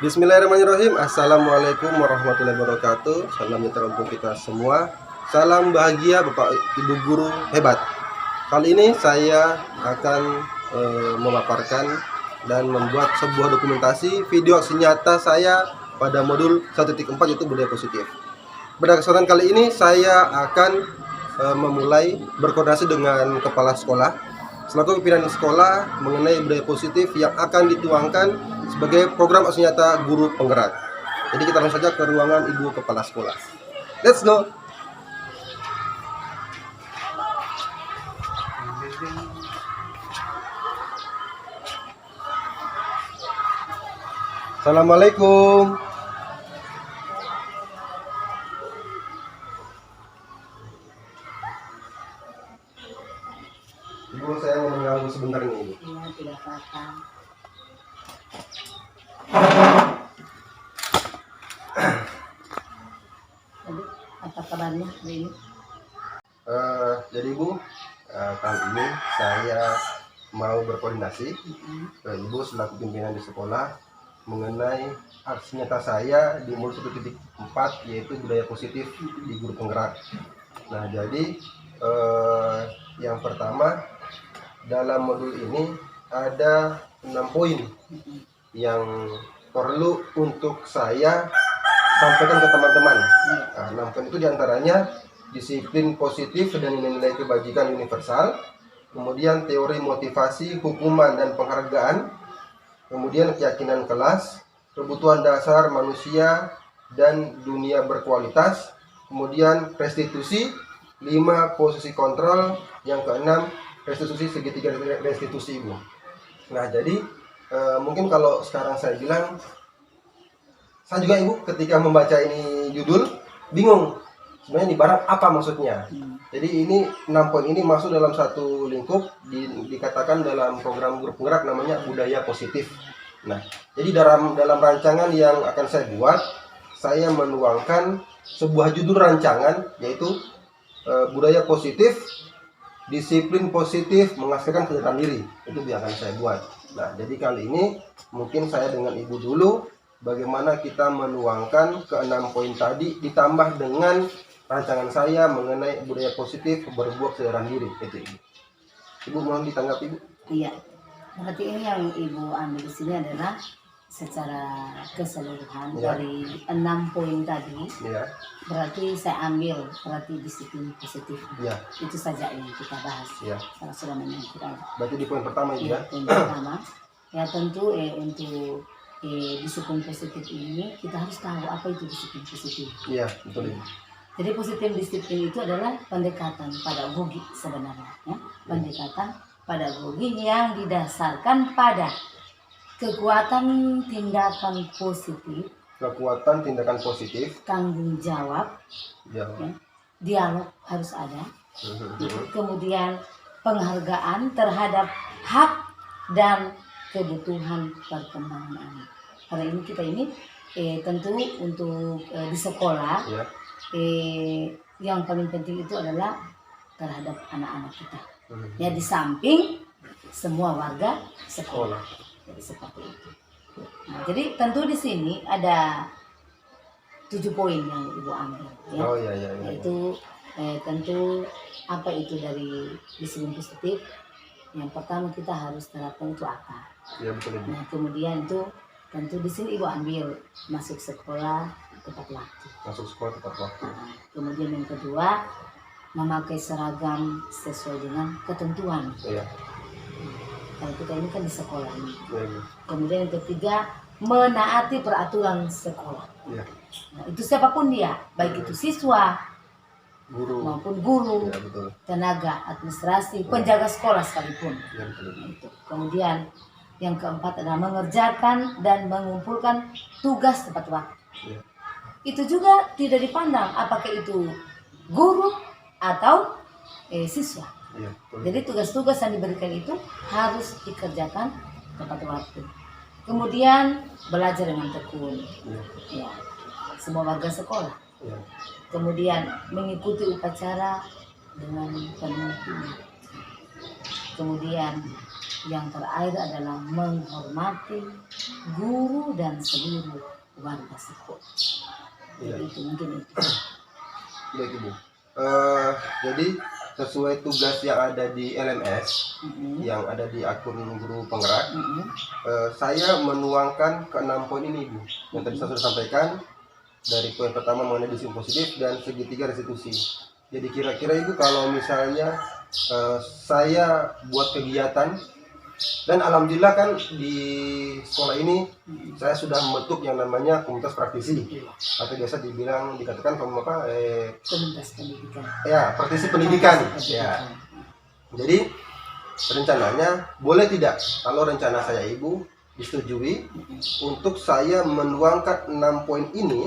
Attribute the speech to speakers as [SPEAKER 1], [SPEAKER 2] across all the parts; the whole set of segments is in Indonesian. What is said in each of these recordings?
[SPEAKER 1] Bismillahirrahmanirrahim. Assalamualaikum warahmatullahi wabarakatuh. Salam sejahtera untuk kita semua. Salam bahagia Bapak Ibu guru hebat. Kali ini saya akan memaparkan dan membuat sebuah dokumentasi video aksi nyata saya pada modul 1.4 yaitu budaya positif. Pada kesempatan kali ini saya akan memulai berkoordinasi dengan kepala sekolah selaku pimpinan sekolah mengenai budaya positif yang akan dituangkan sebagai program aksi nyata guru penggerak. Jadi kita langsung saja ke ruangan Ibu Kepala Sekolah. Let's go. Assalamualaikum. Ibu, saya mau mengganggu sebentar nih, Ibu.
[SPEAKER 2] Iya, tidak apa-apa. Jadi, apa kabarnya hari ini?
[SPEAKER 1] Jadi Ibu, kali ini saya mau berkoordinasi ke Ibu selaku pimpinan di sekolah mengenai aksi nyata saya di modul 1.4 yaitu budaya positif di guru penggerak. Nah, jadi yang pertama, dalam modul ini ada 6 poin yang perlu untuk saya sampaikan ke teman-teman. Nah, 6 poin itu diantaranya disiplin positif dan nilai-nilai kebajikan universal, kemudian teori motivasi, hukuman dan penghargaan, kemudian keyakinan kelas, kebutuhan dasar manusia dan dunia berkualitas, kemudian restitusi, 5 posisi kontrol, yang keenam restitusi segitiga restitusi, Ibu. Nah, jadi mungkin kalau sekarang saya bilang, saya juga Ibu ketika membaca ini judul bingung sebenarnya di barat apa maksudnya. Jadi ini 6 poin ini masuk dalam satu lingkup dikatakan dalam program guru penggerak namanya budaya positif. Nah, jadi dalam rancangan yang akan saya buat, saya menuangkan sebuah judul rancangan yaitu budaya positif, disiplin positif, menghasilkan kesadaran diri. Itu yang akan saya buat. Nah, jadi kali ini mungkin saya dengan Ibu dulu bagaimana kita menuangkan ke-6 poin tadi ditambah dengan rancangan saya mengenai budaya positif berbuat kesadaran diri. Itu Ibu. Ibu mohon ditanggapi, Ibu.
[SPEAKER 2] Iya. Berarti ini yang Ibu ambil di sini adalah secara keseluruhan dari 6 poin tadi.
[SPEAKER 1] Ya.
[SPEAKER 2] Berarti saya ambil berarti disiplin positif.
[SPEAKER 1] Ya.
[SPEAKER 2] Itu saja yang kita bahas.
[SPEAKER 1] Ya.
[SPEAKER 2] Kalau sudah menyangkut.
[SPEAKER 1] Berarti di poin pertama Ibu, ya.
[SPEAKER 2] Poin pertama. Ya tentu untuk disiplin positif ini kita harus tahu apa itu disiplin positif.
[SPEAKER 1] Iya, betul Ibu.
[SPEAKER 2] Jadi disiplin itu adalah pendekatan pedagogi sebenarnya, ya. Pendekatan pedagogi yang didasarkan pada kekuatan tindakan positif, tanggung jawab, ya. Dialog harus ada, kemudian penghargaan terhadap hak dan kebutuhan perkembangan anak. Karena ini kita ini tentu untuk di sekolah, ya. Yang paling penting itu adalah terhadap anak-anak kita. Ya, di samping semua warga sekolah. Jadi seperti itu. Nah, jadi tentu di sini ada 7 poin yang Ibu ambil. Ya.
[SPEAKER 1] Oh iya.
[SPEAKER 2] Yaitu tentu apa itu dari disiplin positif. Yang pertama kita harus terapkan itu apa?
[SPEAKER 1] Iya, betul Ibu.
[SPEAKER 2] Nah, kemudian itu tentu di sini Ibu ambil masuk sekolah tepat waktu.
[SPEAKER 1] Masuk sekolah tepat waktu.
[SPEAKER 2] Nah, kemudian yang kedua memakai seragam sesuai dengan ketentuan.
[SPEAKER 1] Iya.
[SPEAKER 2] Kalau kita ini kan di sekolah nih.
[SPEAKER 1] Iya.
[SPEAKER 2] Kemudian yang ketiga menaati peraturan sekolah.
[SPEAKER 1] Iya.
[SPEAKER 2] Nah, itu siapapun dia, baik itu siswa,
[SPEAKER 1] Guru
[SPEAKER 2] maupun guru,
[SPEAKER 1] ya, betul.
[SPEAKER 2] Tenaga administrasi, penjaga sekolah sekalipun.
[SPEAKER 1] Ya, betul.
[SPEAKER 2] Itu. Kemudian yang keempat adalah mengerjakan dan mengumpulkan tugas tepat waktu.
[SPEAKER 1] Ya.
[SPEAKER 2] Itu juga tidak dipandang apakah itu guru atau siswa.
[SPEAKER 1] Ya,
[SPEAKER 2] jadi tugas-tugas yang diberikan itu harus dikerjakan tepat waktu. Kemudian belajar dengan tekun. Ya, semua warga sekolah.
[SPEAKER 1] Ya.
[SPEAKER 2] Kemudian mengikuti upacara dengan penuh. Kemudian yang terakhir adalah menghormati guru dan seluruh warga sekolah.
[SPEAKER 1] Iya.
[SPEAKER 2] Jadi itu mungkin itu.
[SPEAKER 1] Baik Ibu. Jadi sesuai tugas yang ada di LMS, yang ada di akun guru penggerak, saya menuangkan ke 6 poin ini Ibu, yang tadi saya sudah sampaikan. Dari poin pertama mengenai disiplin positif dan segitiga restitusi. Jadi kira-kira Ibu kalau misalnya saya buat kegiatan, dan alhamdulillah kan di sekolah ini saya sudah membentuk yang namanya komunitas praktisi, atau biasa dikatakan kamu apa?
[SPEAKER 2] Komunitas pendidikan.
[SPEAKER 1] Ya, praktisi pendidikan. Ya. Jadi rencananya boleh tidak kalau rencana saya Ibu disetujui untuk saya menuangkan 6 poin ini,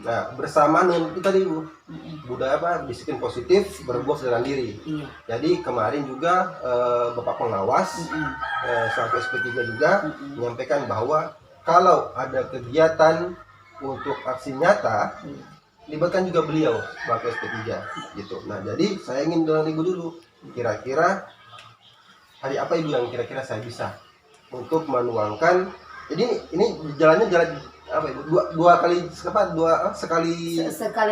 [SPEAKER 1] nah bersamaan dengan itu tadi Bu, budaya apa, disiplin positif, berbuat sadar diri. Jadi kemarin juga Bapak pengawas selaku SP3 juga menyampaikan bahwa kalau ada kegiatan untuk aksi nyata, libatkan juga beliau selaku SP3 gitu. Nah jadi saya ingin dengan Ibu dulu, kira-kira hari apa Ibu yang kira-kira saya bisa untuk menuangkan. Jadi ini jalan apa Ibu? Sekali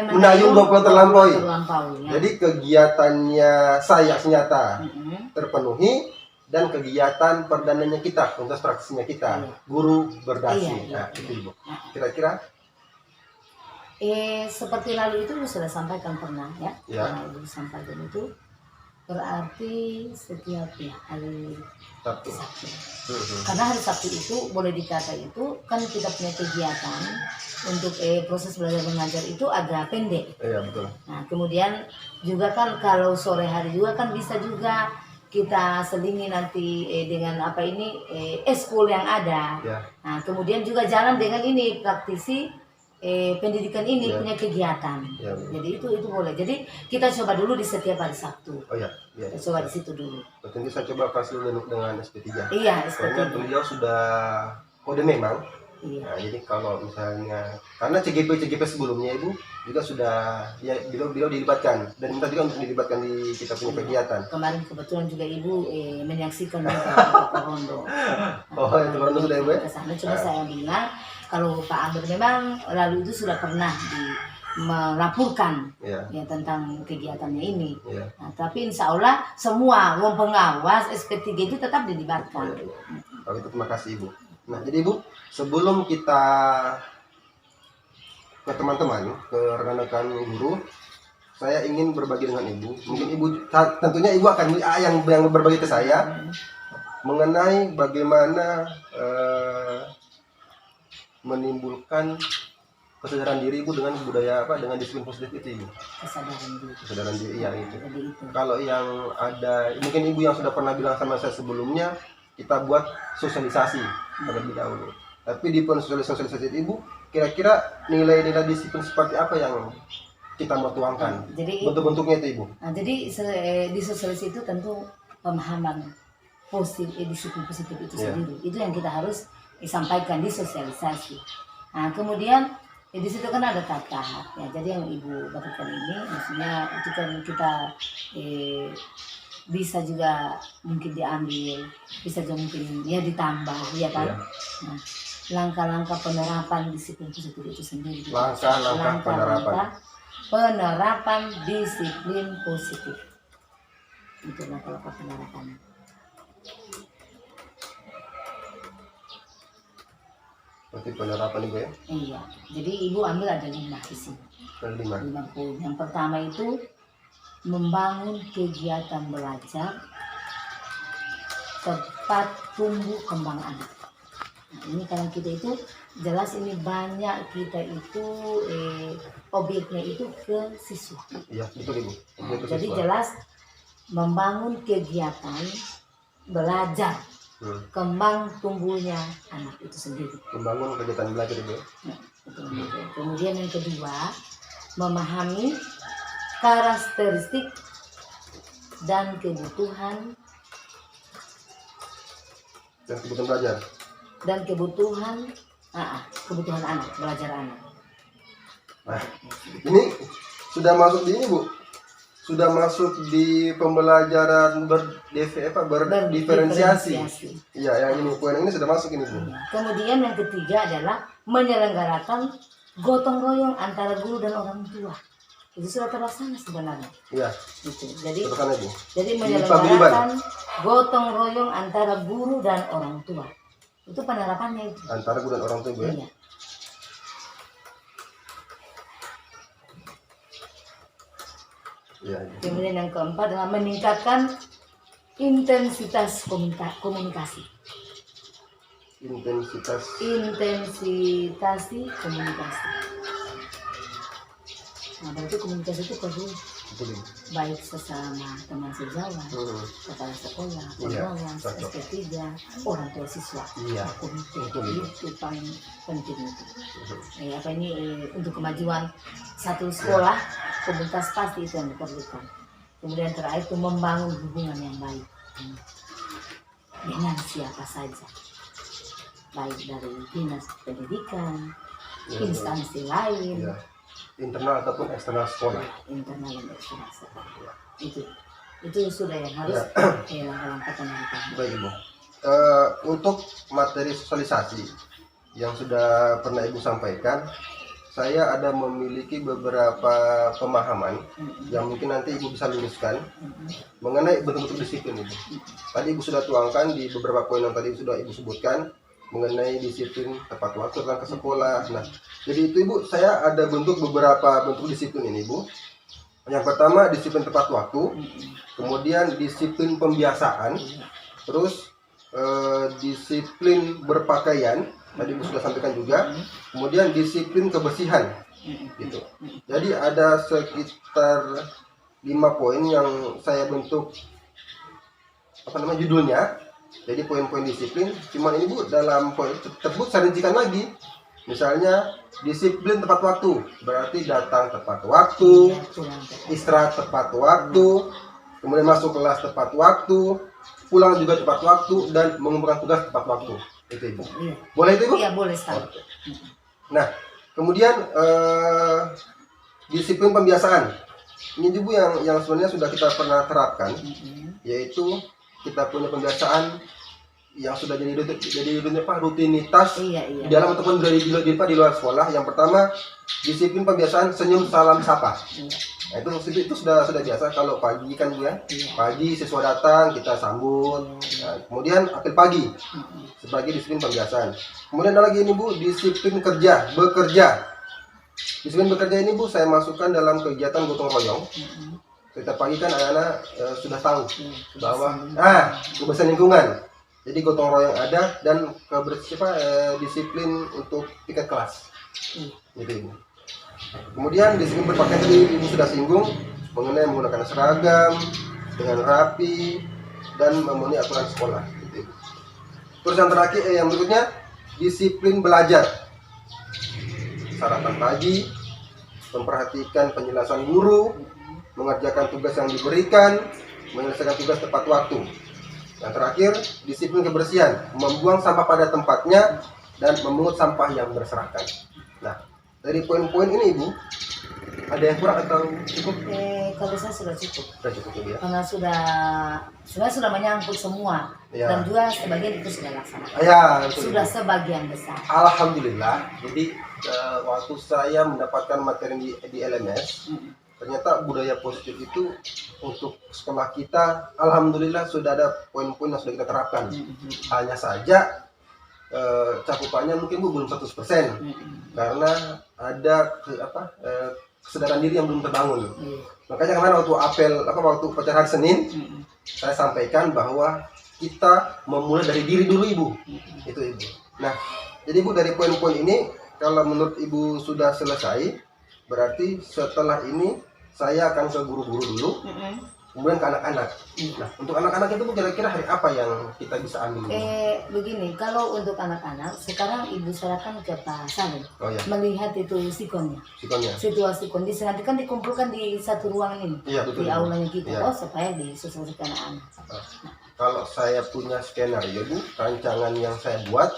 [SPEAKER 1] menayung 20 terlampaui. Ya. Jadi kegiatannya saya nyata terpenuhi, dan kegiatan perdananya kita, komunitas praktisinya kita, guru berdasi. Nah, itu Ibu. Kira-kira
[SPEAKER 2] seperti lalu itu sudah sampaikan pernah ya.
[SPEAKER 1] Ibu
[SPEAKER 2] sampaikan itu berarti setiap hari Sabtu. Karena hari Sabtu itu boleh dikata itu kan kita punya kegiatan untuk proses belajar mengajar itu agak pendek.
[SPEAKER 1] Iya betul.
[SPEAKER 2] Nah kemudian juga kan kalau sore hari juga kan bisa juga kita selingi nanti dengan apa ini eskul yang ada.
[SPEAKER 1] Ya.
[SPEAKER 2] Nah kemudian juga jalan dengan ini praktisi pendidikan ini punya kegiatan. Jadi itu boleh. Jadi kita coba dulu di setiap hari Sabtu.
[SPEAKER 1] Oh iya.
[SPEAKER 2] Kita coba di situ dulu.
[SPEAKER 1] Nanti saya coba kasih dulu dengan SP3.
[SPEAKER 2] Iya, SP3.
[SPEAKER 1] Karena beliau sudah kode memang.
[SPEAKER 2] Iya.
[SPEAKER 1] Nah, jadi kalau misalnya karena CGP sebelumnya Ibu juga sudah ya beliau dilibatkan, dan minta juga untuk dilibatkan di kita punya kegiatan.
[SPEAKER 2] Kemarin kebetulan juga Ibu menyaksikan juga Pak Rondo.
[SPEAKER 1] Oh, itu Rondo sudah Ibu ya?
[SPEAKER 2] Kesana cuma saya bilang kalau Pak Amir memang lalu itu sudah pernah melaporkan ya tentang kegiatannya ini. Nah, tapi insya Allah semua pengawas SP3 itu tetap dilibatkan.
[SPEAKER 1] Kalau itu terima kasih Ibu. Nah jadi Ibu, sebelum kita ke teman-teman, ke rekan-rekan guru, saya ingin berbagi dengan Ibu. Mungkin Ibu tentunya Ibu akan yang berbagi ke saya mengenai bagaimana menimbulkan kesadaran diri Ibu dengan budaya apa, dengan disiplin positif itu Ibu. Kesadaran diri ya itu. Kalau yang ada mungkin Ibu yang sudah pernah bilang sama saya sebelumnya, kita buat sosialisasi terlebih dahulu. Tapi di sosialisasi Ibu, kira-kira nilai-nilai disiplin seperti apa yang kita mau tuangkan? Jadi bentuk-bentuknya itu Ibu.
[SPEAKER 2] Nah, jadi di sosialisasi itu tentu pemahaman disiplin positif itu sendiri. Itu yang kita harus disampaikan di sosialisasi. Nah, kemudian di situ kan ada tahap ya. Jadi yang Ibu bagikan ini maksudnya itu kan kita bisa juga mungkin diambil, bisa juga mungkin ya ditambah ya kan. Nah, langkah-langkah penerapan disiplin positif itu sendiri.
[SPEAKER 1] Langkah-langkah
[SPEAKER 2] penerapan disiplin positif. Itu langkah-langkah penerapan.
[SPEAKER 1] Seperti penerapan Ibu ya?
[SPEAKER 2] Iya. Jadi Ibu ambil ada 5 di sini. 5 poin. Yang pertama itu membangun kegiatan belajar tepat tumbuh kembang anak. Nah, ini karena kita itu jelas ini banyak kita itu objeknya itu ke siswa.
[SPEAKER 1] Iya betul Ibu.
[SPEAKER 2] Nah, jadi jelas membangun kegiatan belajar kembang tumbuhnya anak itu sendiri.
[SPEAKER 1] Membangun kegiatan belajar Ibu.
[SPEAKER 2] Nah, kemudian yang kedua memahami karakteristik dan kebutuhan
[SPEAKER 1] belajar
[SPEAKER 2] dan kebutuhan anak, belajar anak.
[SPEAKER 1] Nah, ini sudah masuk di ini Bu, sudah masuk di pembelajaran berdiferensiasi. Iya, yang ini poin ini sudah masuk ini, Bu.
[SPEAKER 2] Kemudian yang ketiga adalah menyelenggarakan gotong royong antara guru dan orang tua. Itu sudah terlaksana sebenarnya.
[SPEAKER 1] Iya.
[SPEAKER 2] Gitu. Jadi
[SPEAKER 1] Bu.
[SPEAKER 2] jadi menyelenggarakan gotong royong antara guru dan orang tua. Itu penerapannya itu.
[SPEAKER 1] Antara guru dan orang tua, Bu. Ya?
[SPEAKER 2] Iya.
[SPEAKER 1] Ya, ya.
[SPEAKER 2] Kemudian yang keempat adalah meningkatkan intensitas komunikasi.
[SPEAKER 1] Intensitas
[SPEAKER 2] komunikasi. Nah, berarti komunikasi itu perlu baik sesama teman sejawat, kepala sekolah, pengawas, SP3, orang tua siswa, komite, itu paling penting itu. Apa ini untuk kemajuan satu sekolah, komunitas pasti itu yang diperlukan. Kemudian terakhir itu membangun hubungan yang baik dengan siapa saja, baik dari dinas pendidikan, instansi lain.
[SPEAKER 1] Internal ataupun eksternal sekolah.
[SPEAKER 2] Internal dan eksternal sekolah. Itu sudah yang harus langkah-langkah pendidikan.
[SPEAKER 1] Baik, Ibu. Untuk materi sosialisasi yang sudah pernah Ibu sampaikan, saya ada memiliki beberapa pemahaman yang mungkin nanti Ibu bisa luruskan mengenai bentuk-bentuk disiplin Ibu. Tadi Ibu sudah tuangkan di beberapa poin yang tadi sudah Ibu sebutkan mengenai disiplin tepat waktu datang ke sekolah. Nah, jadi itu Ibu, saya ada beberapa bentuk disiplin ini, Ibu. Yang pertama disiplin tepat waktu, kemudian disiplin pembiasaan, terus disiplin berpakaian, tadi Ibu sudah sampaikan juga, kemudian disiplin kebersihan, gitu. Jadi ada sekitar 5 poin yang saya bentuk judulnya. Jadi poin-poin disiplin, cuman ini Bu dalam poin tersebut saya rincikan lagi. Misalnya disiplin tepat waktu, berarti datang tepat waktu, istirahat tepat waktu, kemudian masuk kelas tepat waktu, pulang juga tepat waktu, dan mengumpulkan tugas tepat waktu. Itu Ibu. Boleh itu Ibu?
[SPEAKER 2] Iya boleh sekali.
[SPEAKER 1] Nah, kemudian disiplin pembiasaan. Ini Ibu yang sebenarnya sudah kita pernah terapkan, yaitu kita punya pembiasaan yang sudah jadi rutinitas di dalam ataupun di luar sekolah. Yang pertama disiplin pembiasaan senyum salam sapa. Nah, itu sudah biasa. Kalau pagi kan Bu ya, pagi siswa datang kita sambut. Nah, kemudian apel pagi sebagai disiplin pembiasaan. Kemudian ada lagi ini Bu, disiplin bekerja. Disiplin bekerja ini Bu saya masukkan dalam kegiatan gotong royong. Setiap pagi kan anak-anak sudah tahu bahwa kebersihan lingkungan. Jadi gotong royong ada dan disiplin untuk tiket kelas. Gitu Ibu. Kemudian disiplin berpakaian tadi Ibu sudah singgung mengenai menggunakan seragam dengan rapi dan memenuhi aturan sekolah. Gitu Ibu. Terus yang terakhir yang berikutnya disiplin belajar. Sarapan pagi, memperhatikan penjelasan guru, mengerjakan tugas yang diberikan, menyelesaikan tugas tepat waktu. Yang terakhir, disiplin kebersihan, membuang sampah pada tempatnya dan memungut sampah yang berserakan. Nah, dari poin-poin ini Ibu, ada yang kurang atau cukup?
[SPEAKER 2] Kalau saya sudah cukup.
[SPEAKER 1] Sudah cukup ya.
[SPEAKER 2] Karena sudah menyangkut semua dan juga sebagian itu sudah laksanakan. Sudah sebagian besar.
[SPEAKER 1] Alhamdulillah. Jadi waktu saya mendapatkan materi di LMS, ternyata budaya positif itu untuk sekolah kita alhamdulillah sudah ada poin-poin yang sudah kita terapkan. Hanya saja cakupannya mungkin Bu belum 100% karena ada kesadaran diri yang belum terbangun. Makanya kemarin waktu upacara hari Senin saya sampaikan bahwa kita memulai dari diri dulu Ibu. Itu Ibu. Nah, jadi Bu dari poin-poin ini kalau menurut Ibu sudah selesai, berarti setelah ini saya akan ke guru-guru dulu, kemudian ke anak-anak. Nah, untuk anak-anak itu kira-kira hari apa yang kita bisa ambil?
[SPEAKER 2] Begini, kalau untuk anak-anak, sekarang Ibu serahkan ke Pak Salim. Melihat itu sikonnya. Situasi kondisi nanti kan dikumpulkan di satu ruangan ini, di aulanya kita, supaya disesuaikan anak-anak.
[SPEAKER 1] Kalau saya punya skenario Bu, rancangan yang saya buat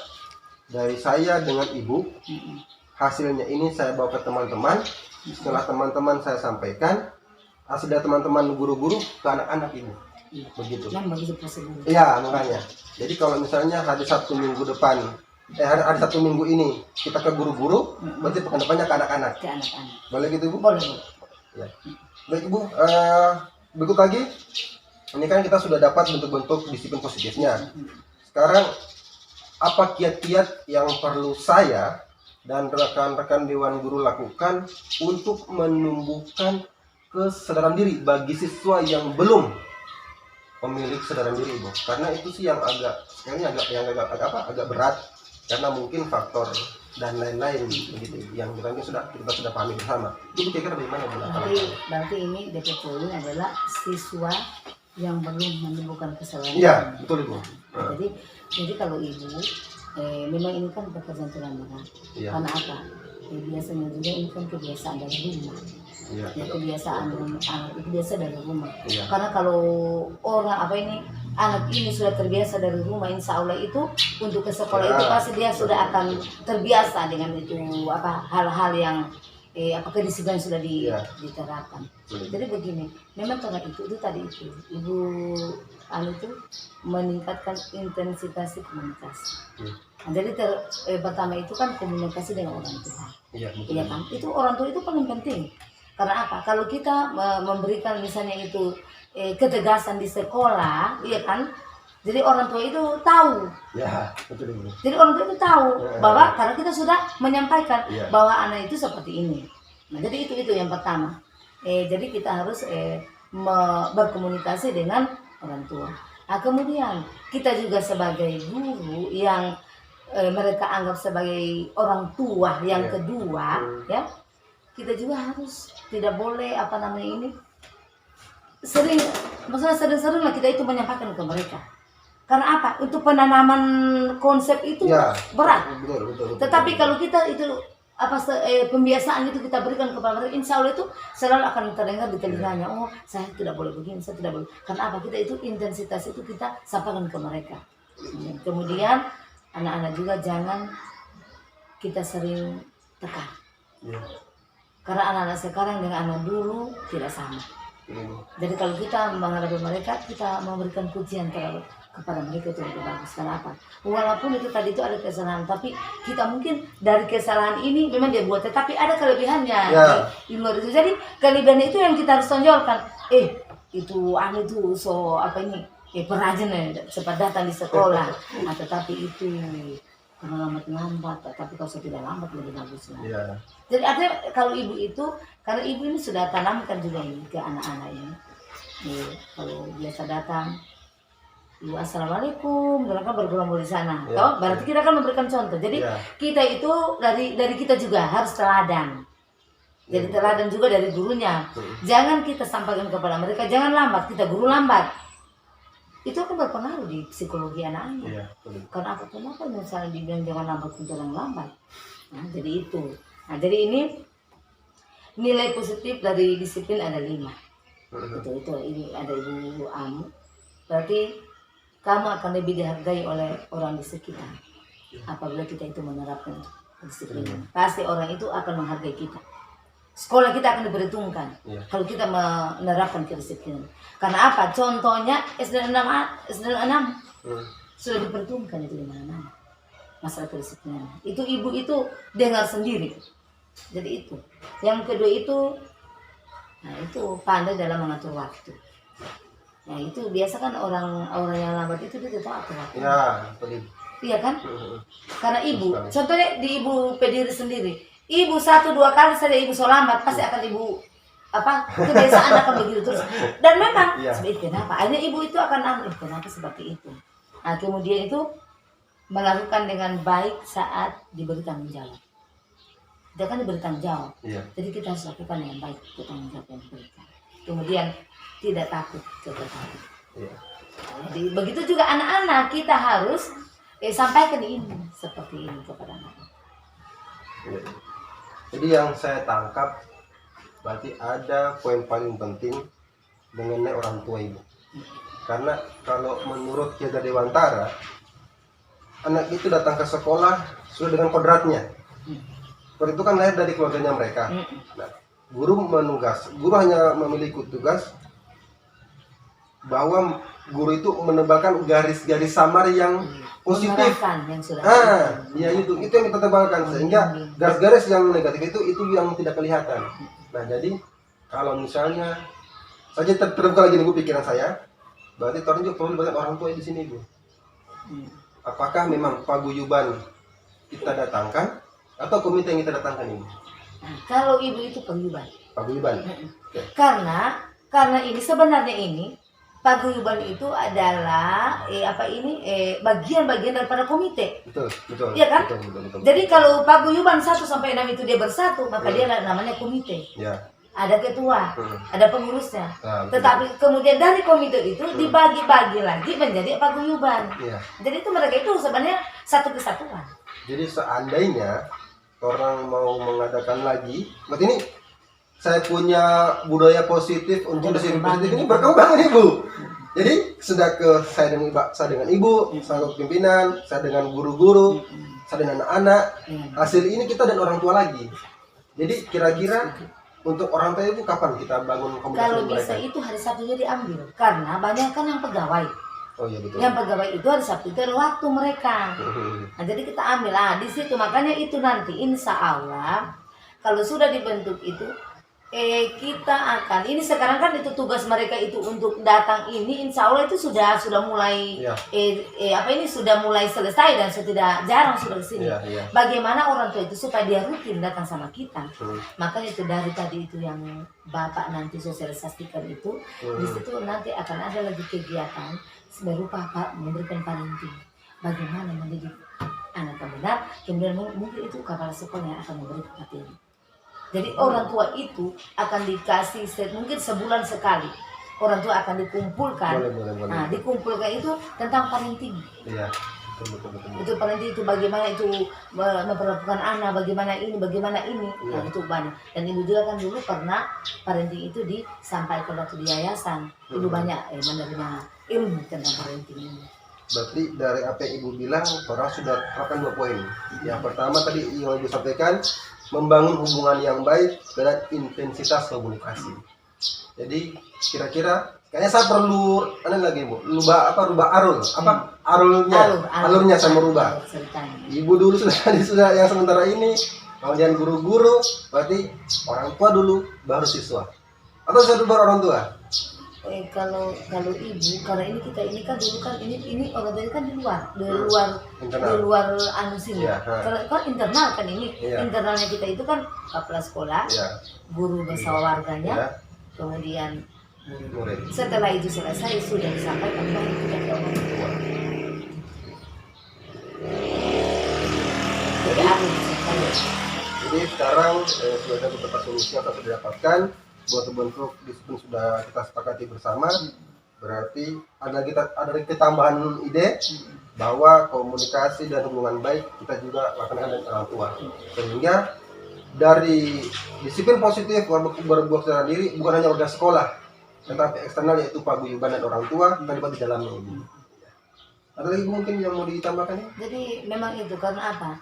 [SPEAKER 1] dari saya dengan Ibu, hasilnya ini saya bawa ke teman-teman. Setelah teman-teman saya sampaikan, hasil dari teman-teman guru-guru ke anak-anak ibu.
[SPEAKER 2] Iya.
[SPEAKER 1] Begitu.
[SPEAKER 2] Yang begitu prosedur.
[SPEAKER 1] Iya, makanya. Jadi kalau misalnya hari Sabtu minggu depan, hari Sabtu minggu ini kita ke guru-guru, berarti pekan depannya ke anak-anak.
[SPEAKER 2] Ke anak-anak.
[SPEAKER 1] Boleh gitu, Bu?
[SPEAKER 2] Boleh, Bu.
[SPEAKER 1] Ya. Baik, Ibu. Berikut lagi, ini kan kita sudah dapat bentuk-bentuk disiplin positifnya. Sekarang, apa kiat-kiat yang perlu saya dan rekan-rekan Dewan Guru lakukan untuk menumbuhkan kesadaran diri bagi siswa yang belum memiliki kesadaran diri, Bu? Karena itu sih yang agak berat, karena mungkin faktor dan lain-lain begitu yang kita sudah pahami bersama. Itu kira-kira bagaimana, Bu?
[SPEAKER 2] Berarti ini DP Polri adalah siswa yang belum menemukan kesalahan.
[SPEAKER 1] Iya, betul, Ibu.
[SPEAKER 2] Jadi kalau ibu memang ini kan pekerjaan tulang berat.
[SPEAKER 1] Iya.
[SPEAKER 2] Karena apa? Biasanya juga ini kan kebiasaan dari rumah.
[SPEAKER 1] Iya.
[SPEAKER 2] Ya, kebiasaan anak itu biasa dari rumah.
[SPEAKER 1] Iya.
[SPEAKER 2] Karena kalau orang anak ini sudah terbiasa dari rumah, insya Allah itu untuk ke sekolah itu pasti dia sudah akan terbiasa dengan itu hal-hal yang kedisiplinan sudah diterapkan. Jadi begini, memang karena itu tadi itu ibu itu meningkatkan intensitas komunikasi. Nah, jadi pertama itu kan komunikasi dengan orang tua. Iya kan? Itu orang tua itu paling penting. Karena apa? Kalau kita memberikan misalnya itu ketegasan di sekolah, iya kan? Jadi orang tua itu tahu.
[SPEAKER 1] Ya, betul, betul.
[SPEAKER 2] Jadi orang tua itu tahu bahwa karena kita sudah menyampaikan bahwa anak itu seperti ini. Nah, jadi itu yang pertama. Jadi kita harus berkomunikasi dengan orang tua. Nah, kemudian kita juga sebagai guru yang mereka anggap sebagai orang tua yang kedua, ya. Kita juga harus tidak boleh sering-sering lah kita itu menyampaikan ke mereka. Karena apa? Untuk penanaman konsep itu berat. Betul. Tetapi kalau kita itu pembiasaan itu kita berikan kepada mereka, insya Allah itu selalu akan terdengar di telinganya. Oh, saya tidak boleh begini, saya tidak boleh. Karena apa? Kita itu intensitas itu kita sampaikan ke mereka. Kemudian anak-anak juga jangan kita sering tekan. Karena anak-anak sekarang dengan anak dulu tidak sama. Jadi kalau kita menghadapi mereka, kita memberikan pujian kepada mereka itu lebih bagus. Kenapa? Walaupun itu tadi itu ada kesalahan, tapi kita mungkin dari kesalahan ini memang dia buat, tetapi ada kelebihannya di luar itu. Jadi kelebihannya itu yang kita harus tonjolkan. Itu anu itu perajin cepat datang di sekolah. Nah, tetapi itu karena lambat, tapi kalau saya tidak lambat lebih bagus lah. Jadi artinya kalau ibu itu, karena ibu ini sudah tanamkan juga ini ke anak-anak ini. Kalau biasa datang, ibu assalamualaikum, mereka bergerombol di sana. Berarti kita akan memberikan contoh. Jadi kita itu dari kita juga harus teladan. Jadi teladan juga dari gurunya. Jangan kita sampaikan kepada mereka, jangan lambat. Kita guru lambat. Itu akan berpengaruh di psikologi anak-anak. Karena kenapa misalnya dibilang jangan lambat, jangan lambat. Nah, jadi itu. Nah, jadi ini nilai positif dari disiplin ada 5. Itu ini ada Ibu Amu. Berarti kamu akan lebih dihargai oleh orang di sekitar apabila kita itu menerapkan disiplin. Pasti orang itu akan menghargai kita. Sekolah kita akan diperhitungkan kalau kita menerapkan kedisiplinan. Karena apa? Contohnya SD 6 sudah diperhitungkan itu di mana-mana masalah kedisiplinan. Itu ibu itu dengar sendiri. Jadi itu. Yang kedua itu, pandai dalam mengatur waktu. Nah itu biasa kan orang yang lambat itu dia tidak atur waktu. Iya kan? Karena ibu, contohnya di ibu Pediri sendiri. Ibu 1-2 kali saja ibu so lambat, pasti akan ibu kebiasaan akan begitu terus. Dan memang seperti kenapa? Akhirnya ibu itu akan kenapa seperti itu. Nah kemudian itu melakukan dengan baik saat diberi tanggung jawab. Dia kan diberi tanggung jawab. Jadi kita harus lakukan dengan baik tanggung jawab yang diberikan. Kemudian tidak takut kegagalan. Jadi begitu juga anak-anak kita harus sampaikan ini seperti ini kepada anak-anak.
[SPEAKER 1] Jadi yang saya tangkap berarti ada poin paling penting mengenai orang tua ibu. Karena kalau menurut Jaga Dewantara, anak itu datang ke sekolah sudah dengan kodratnya. Kodrat itu kan lahir dari keluarganya mereka. Nah, guru hanya memiliki tugas bahwa guru itu menebalkan garis-garis samar yang positif.
[SPEAKER 2] Menerapkan yang sudah
[SPEAKER 1] Ya itu yang kita tebalkan, sehingga garis-garis yang negatif itu yang tidak kelihatan. Nah, jadi kalau misalnya saja terbuka lagi nih Bu pikiran saya, berarti orang juga perlu banyak orang tua di sini Bu. Apakah memang paguyuban kita datangkan atau komite yang kita datangkan ini?
[SPEAKER 2] Nah, kalau ibu itu paguyuban.
[SPEAKER 1] Paguyuban.
[SPEAKER 2] Karena ini sebenarnya paguyuban itu adalah bagian-bagian daripada komite.
[SPEAKER 1] Betul.
[SPEAKER 2] Iya kan?
[SPEAKER 1] Betul.
[SPEAKER 2] Jadi kalau paguyuban 1 sampai 6 itu dia bersatu, maka dia namanya komite.
[SPEAKER 1] Ya.
[SPEAKER 2] Ada ketua, ada pengurusnya.
[SPEAKER 1] Betul.
[SPEAKER 2] Tetapi kemudian dari komite itu dibagi-bagi lagi menjadi paguyuban.
[SPEAKER 1] Ya.
[SPEAKER 2] Jadi itu mereka itu sebenarnya satu kesatuan.
[SPEAKER 1] Jadi seandainya orang mau mengadakan lagi, berarti ini saya punya budaya positif untuk disiplin positif ini berkembang nih Bu. Jadi saya dengan ibu, saya dengan pimpinan, saya dengan guru-guru, saya dengan anak-anak. Hasil ini kita dan orang tua lagi. Jadi kira-kira untuk orang tua itu kapan kita bangun komunikasi
[SPEAKER 2] kalau
[SPEAKER 1] mereka?
[SPEAKER 2] bisa itu hari Sabtunya diambil, karena banyak kan yang pegawai.
[SPEAKER 1] Oh iya betul.
[SPEAKER 2] Yang pegawai itu hari Sabtu itu ada waktu mereka. Nah, jadi kita ambil di situ, makanya itu nanti insya Allah kalau sudah dibentuk itu kita akan ini sekarang kan itu tugas mereka itu untuk datang ini insya Allah itu sudah mulai sudah mulai selesai dan sudah jarang sudah kesini. Bagaimana orang tua itu supaya dia rutin datang sama kita. Makanya itu dari tadi itu yang Bapak nanti sosialisasikan itu di situ nanti akan ada lagi kegiatan berupa memberikan parenting, bagaimana mendidik anak yang benar, kemudian mungkin itu kepala sekolah yang akan memberikan materi. Jadi orang tua itu akan dikasih mungkin sebulan sekali. Orang tua akan dikumpulkan.
[SPEAKER 1] Boleh.
[SPEAKER 2] Nah, dikumpulkan itu tentang parenting.
[SPEAKER 1] Iya, betul.
[SPEAKER 2] Itu parenting itu bagaimana itu memperlakukan anak, bagaimana ini. Nah, itu banyak. Dan ibu juga kan dulu pernah parenting itu disampaikan waktu di yayasan. Ibu banyak menerima ilmu tentang parenting ini.
[SPEAKER 1] Berarti dari apa yang ibu bilang, orang sudah terapkan 2 poin. Yang pertama tadi yang ibu sampaikan, membangun hubungan yang baik dan intensitas komunikasi. Jadi kira-kira kayaknya saya perlu rubah alurnya saya merubah. Ibu dulu sudah yang sementara ini, kemudian guru-guru, berarti orang tua dulu baru siswa. Atau saya baru orang tua?
[SPEAKER 2] Kalau ibu, karena ini kan dulu kan ini orang tua kan di luar sini. Kalau kan internal kan ini, internalnya kita itu kan kepala sekolah, guru bersama warganya, kemudian murid. Setelah itu selesai sudah disampaikan baru kita ke orang tua.
[SPEAKER 1] Jadi sekarang sudah ada beberapa solusi yang sudah didapatkan. Buat bentuk disiplin sudah kita sepakati bersama, berarti ada ketambahan ide bahwa komunikasi dan hubungan baik kita juga lakukan dengan orang tua, sehingga dari disiplin positif berbuah secara diri bukan hanya warga sekolah tetapi eksternal yaitu paguyuban dan orang tua terlibat di dalamnya ini. Ada lagi mungkin yang mau ditambahkan?
[SPEAKER 2] Jadi memang itu karena apa?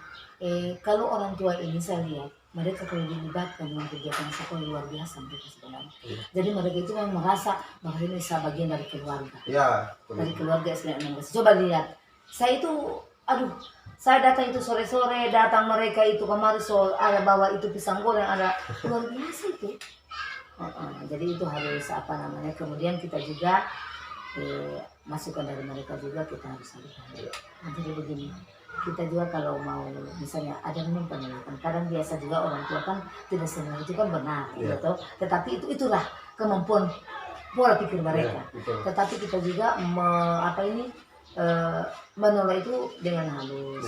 [SPEAKER 2] Kalau orang tua ini saya lihat mereka kalau dilibatkan dengan kegiatan sekolah luar biasa mereka sebenarnya. Jadi mereka itu memang merasa bahwa ini bagian dari keluarga. Dari keluarga Islam. Coba lihat, saya datang itu sore-sore, datang mereka itu kemarin ada bawa itu pisang goreng, ada luar biasa itu. Jadi itu harus kemudian kita juga masukan dari mereka juga kita harus lihat. Jadi begini. Kita juga kalau mau misalnya ada memang penolakan, kadang biasa juga orang tua kan tidak semua itu kan benar, gitu. Tetapi itulah kemampuan pola pikir mereka. Tetapi kita juga menolak itu dengan halus.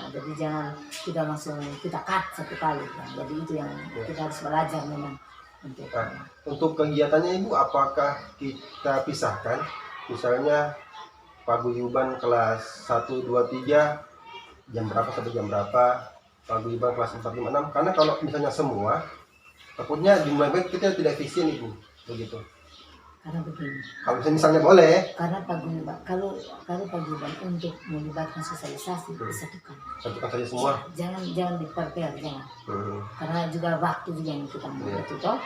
[SPEAKER 2] Jadi jangan kita langsung kita cut satu kali. Jadi itu yang kita harus belajar memang.
[SPEAKER 1] Untuk kegiatannya Ibu, apakah kita pisahkan? Misalnya paguyuban kelas 1, 2, 3 jam berapa sampai jam berapa, paguyuban kelas 4, 5, 6. Karena kalau misalnya semua, takutnya jumlah baik kita tidak efisien Ibu, begitu.
[SPEAKER 2] Karena begini,
[SPEAKER 1] Kalau misalnya boleh,
[SPEAKER 2] karena paguyuban, kalau paguyuban untuk melibatkan sosialisasi disatukan.
[SPEAKER 1] satukan saja semua.
[SPEAKER 2] Jangan diperper, jangan. Karena juga waktu juga yang kita mau itu toh.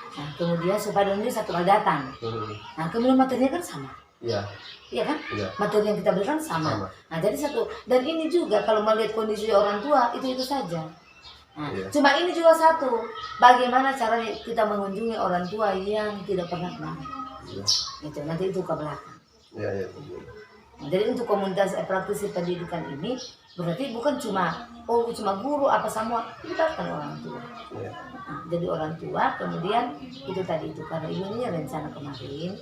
[SPEAKER 2] Nah, kemudian supaya ini satu kali datang. Nah, kemudian materinya kan sama.
[SPEAKER 1] Iya.
[SPEAKER 2] Iya kan?
[SPEAKER 1] Iya.
[SPEAKER 2] Materi yang kita berikan sama. Nah, jadi satu. Dan ini juga kalau melihat kondisi orang tua itu saja. Nah, cuma ini juga satu. Bagaimana caranya kita mengunjungi orang tua yang tidak pernah kenal. Itu nanti itu ke belakang.
[SPEAKER 1] Iya.
[SPEAKER 2] Nah, jadi untuk komunitas praktisi pendidikan ini berarti bukan cuma guru apa semua, libatkan orang tua. Nah, jadi orang tua kemudian itu tadi itu karena ini rencana kemarin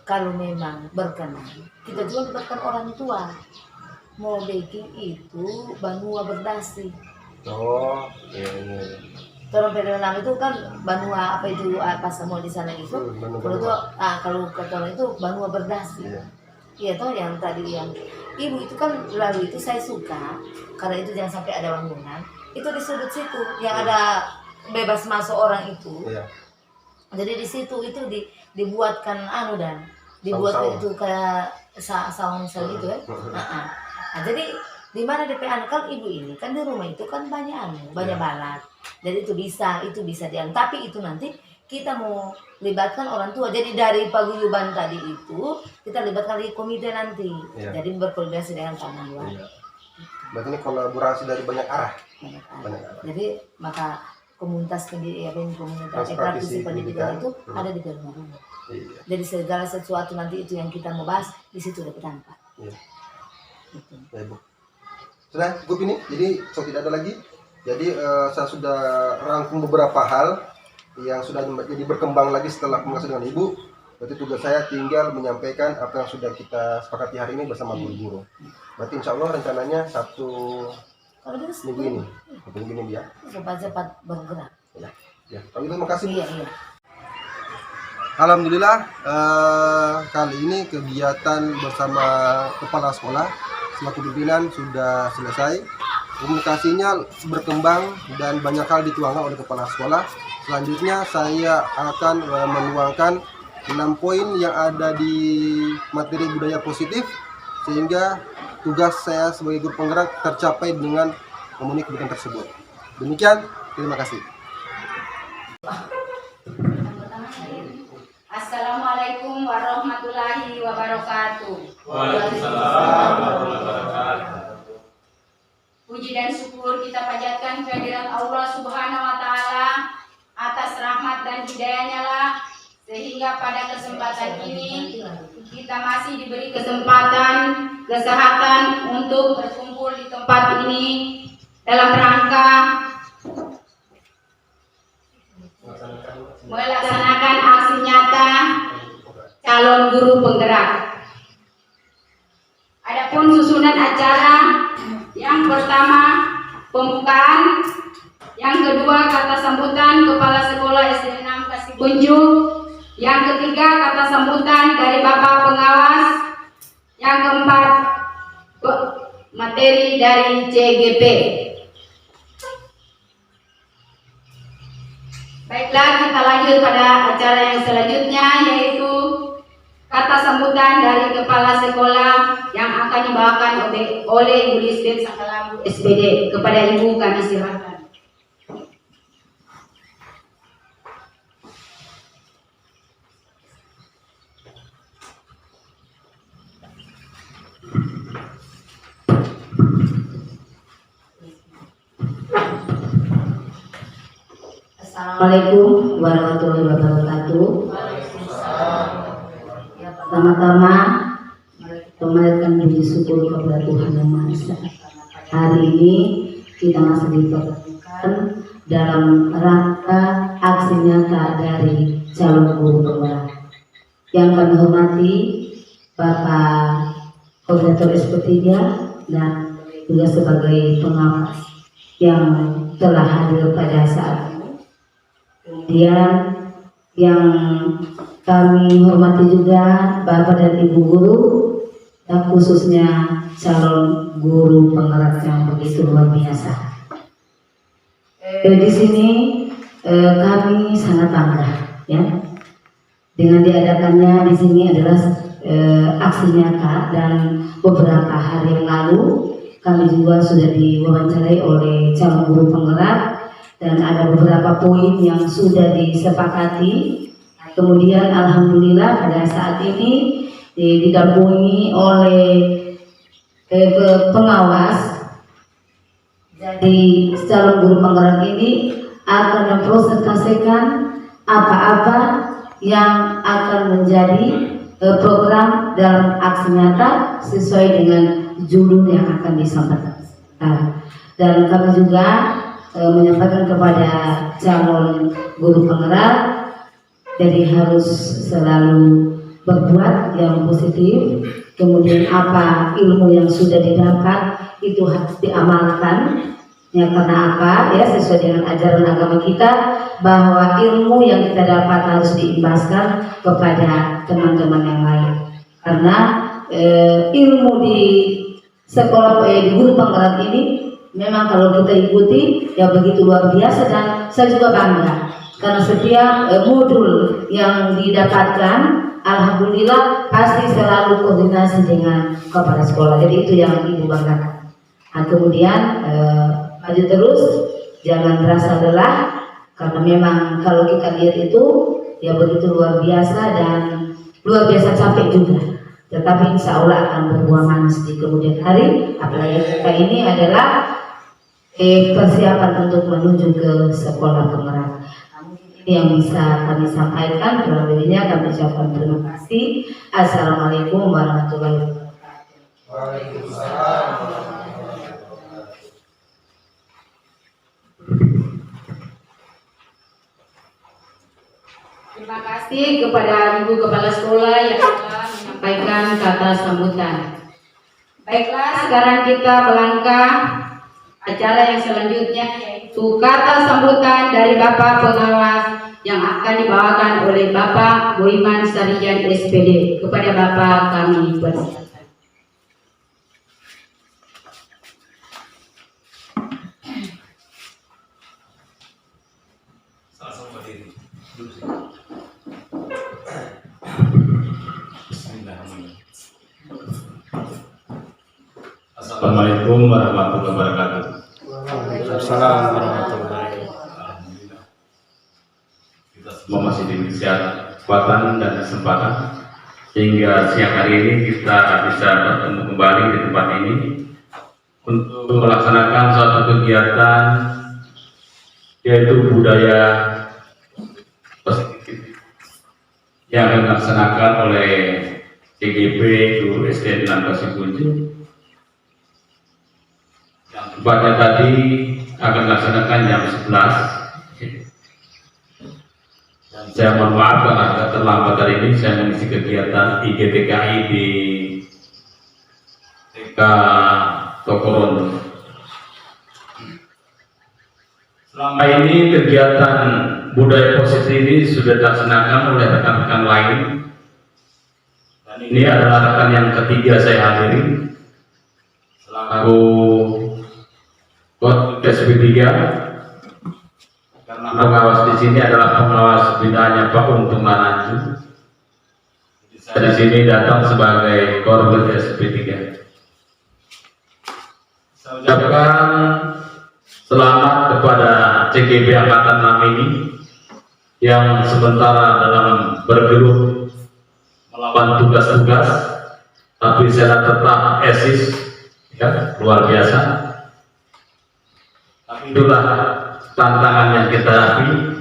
[SPEAKER 2] kalau memang berkenan kita juga libatkan orang tua mau bikin itu Banua Berdasi.
[SPEAKER 1] Oh, iya.
[SPEAKER 2] Kalau Perenam itu kan Banua apa semua di sana itu. Kalau ketol itu Banua Berdasi. Iya toh yang tadi yang ibu itu kan lalu itu saya suka karena itu jangan sampai ada bangunan itu di sudut situ yang ada bebas masuk orang itu. Jadi di situ itu dibuatkan dan dibuat itu kayak saung gitu ya. Nah, jadi di mana DP kan ibu ini kan di rumah itu kan banyak balat. Jadi itu bisa tapi itu nanti kita mau libatkan orang tua. Jadi dari paguyuban tadi itu kita libatkan lagi komite nanti. Jadi berkoordinasi dengan Pak Manwa.
[SPEAKER 1] Berarti ini kolaborasi dari banyak arah.
[SPEAKER 2] Jadi maka komunitas praktisi pendidikan itu ada di dalam rumah. Jadi segala sesuatu nanti itu yang kita mau bahas di situ udah tampak. Gitu.
[SPEAKER 1] Ya, Bu. Sudah cukup ini. Jadi tidak ada lagi. Jadi saya sudah rangkum beberapa hal yang sudah jadi berkembang lagi setelah komunikasi dengan Ibu. Berarti tugas saya tinggal menyampaikan apa yang sudah kita sepakati hari ini bersama guru-guru. Berarti insya Allah rencananya Sabtu minggu ini ya.
[SPEAKER 2] Cepat bergerak.
[SPEAKER 1] Ya. Kalau itu makasih.
[SPEAKER 2] Iya.
[SPEAKER 1] Alhamdulillah kali ini kegiatan bersama kepala sekolah selaku pimpinan sudah selesai. Komunikasinya berkembang dan banyak hal dituangkan oleh kepala sekolah. Selanjutnya saya akan menuangkan 6 poin yang ada di materi budaya positif sehingga tugas saya sebagai guru penggerak tercapai dengan memenuhi kebutuhan tersebut. Demikian, terima kasih.
[SPEAKER 3] Assalamualaikum warahmatullahi wabarakatuh.
[SPEAKER 4] Waalaikumsalam warahmatullahi wabarakatuh.
[SPEAKER 3] Puji dan syukur kita panjatkan kehadirat Allah Subhanahu wa taala atas rahmat dan hidayahnya lah sehingga pada kesempatan ini kita masih diberi kesehatan untuk berkumpul di tempat ini dalam rangka melaksanakan aksi nyata calon guru penggerak. Adapun susunan acara yang pertama pembukaan, yang kedua kata sambutan Kepala Sekolah SD 6 Kasibunju, yang ketiga kata sambutan dari Bapak Pengawas, yang keempat materi dari CGP. Baiklah, kita lanjut pada acara yang selanjutnya yaitu kata sambutan dari Kepala Sekolah yang akan dibawakan oleh Ibu Lisbeth Sakalambu SPD. Kepada Ibu kami silakan. Assalamualaikum warahmatullahi wabarakatuh. Pertama-tama kembalikan puji syukur kepada Tuhan Yang Maha Esa. Hari ini kita masih dipertemukan dalam rangka aksi nyata dari calon guru penggerak. Yang kami hormati Bapak Koordinator SP3 dan juga sebagai pengawas yang telah hadir pada saat ini. Kemudian yang kami hormati juga Bapak dan Ibu guru dan khususnya calon guru penggerak yang begitu luar biasa. Di sini kami sangat bangga ya Dengan diadakannya di sini adalah aksi nyata, dan beberapa hari yang lalu kami juga sudah diwawancarai oleh calon guru penggerak dan ada beberapa poin yang sudah disepakati. Kemudian alhamdulillah pada saat ini didampingi oleh pengawas. Jadi calon guru penggerak ini akan mempresentasikan apa-apa yang akan menjadi program dalam aksi nyata sesuai dengan judul yang akan disampaikan. Dan kami juga menyampaikan kepada calon guru penggerak, jadi harus selalu berbuat yang positif. Kemudian apa ilmu yang sudah didapat itu harus diamalkan. Ya, karena apa? Ya, sesuai dengan ajaran agama kita bahwa ilmu yang kita dapat harus diimbaskan kepada teman-teman yang lain. Karena ilmu di sekolah di guru penggerak ini memang kalau kita ikuti ya begitu luar biasa, dan saya juga bangga karena setiap modul yang didapatkan alhamdulillah pasti selalu koordinasi dengan kepala sekolah. Jadi itu yang ibu banggakan. Nah, kemudian maju terus, jangan merasa lelah, karena memang kalau kita lihat itu ya begitu luar biasa dan luar biasa capek juga. Tetapi insya Allah akan berbuah manis di kemudian hari. Apalagi kita ini adalah persiapan untuk menuju ke sekolah penggerak. Ini yang bisa kami sampaikan. Kurang lebihnya kami ucapkan terima kasih. Assalamualaikum warahmatullahi wabarakatuh.
[SPEAKER 1] Waalaikumsalam.
[SPEAKER 5] Terima kasih kepada Ibu Kepala Sekolah yang telah menyampaikan kata sambutan. Baiklah, sekarang kita melangkah acara yang selanjutnya, yaitu kata sambutan dari Bapak Pengawas yang akan dibawakan oleh Bapak Boiman Sarijan SPD. Kepada Bapak kami persilakan.
[SPEAKER 4] Assalamualaikum warahmatullahi wabarakatuh.
[SPEAKER 1] Waalaikumsalam warahmatullahi wabarakatuh.
[SPEAKER 4] Kita semua masih diberi kekuatan dan kesempatan sehingga siang hari ini kita bisa bertemu kembali di tempat ini untuk melaksanakan suatu kegiatan yaitu budaya positif yang dilaksanakan oleh CGP Guru SD 6 Kasikunju. Tempatnya tadi akan dilaksanakan jam 11. Dan saya mohon maaf karena agak terlambat hari ini saya mengisi kegiatan IGTKI di TK Tokoron. Selama ini kegiatan budaya positif ini sudah dilaksanakan oleh rekan-rekan lain. Dan ini adalah rekan yang ketiga saya hadiri selaku SP3, karena pengawas di sini adalah pengawas binaannya Pak Untung Mananju. Saya di sini datang sebagai koordinator SP3. Saya ucapkan selamat kepada CGP Angkatan 6 ini yang sementara dalam bergelut melawan tugas-tugas, tapi secara tetap eksis, ya, luar biasa. Itulah tantangan yang kita hadapi.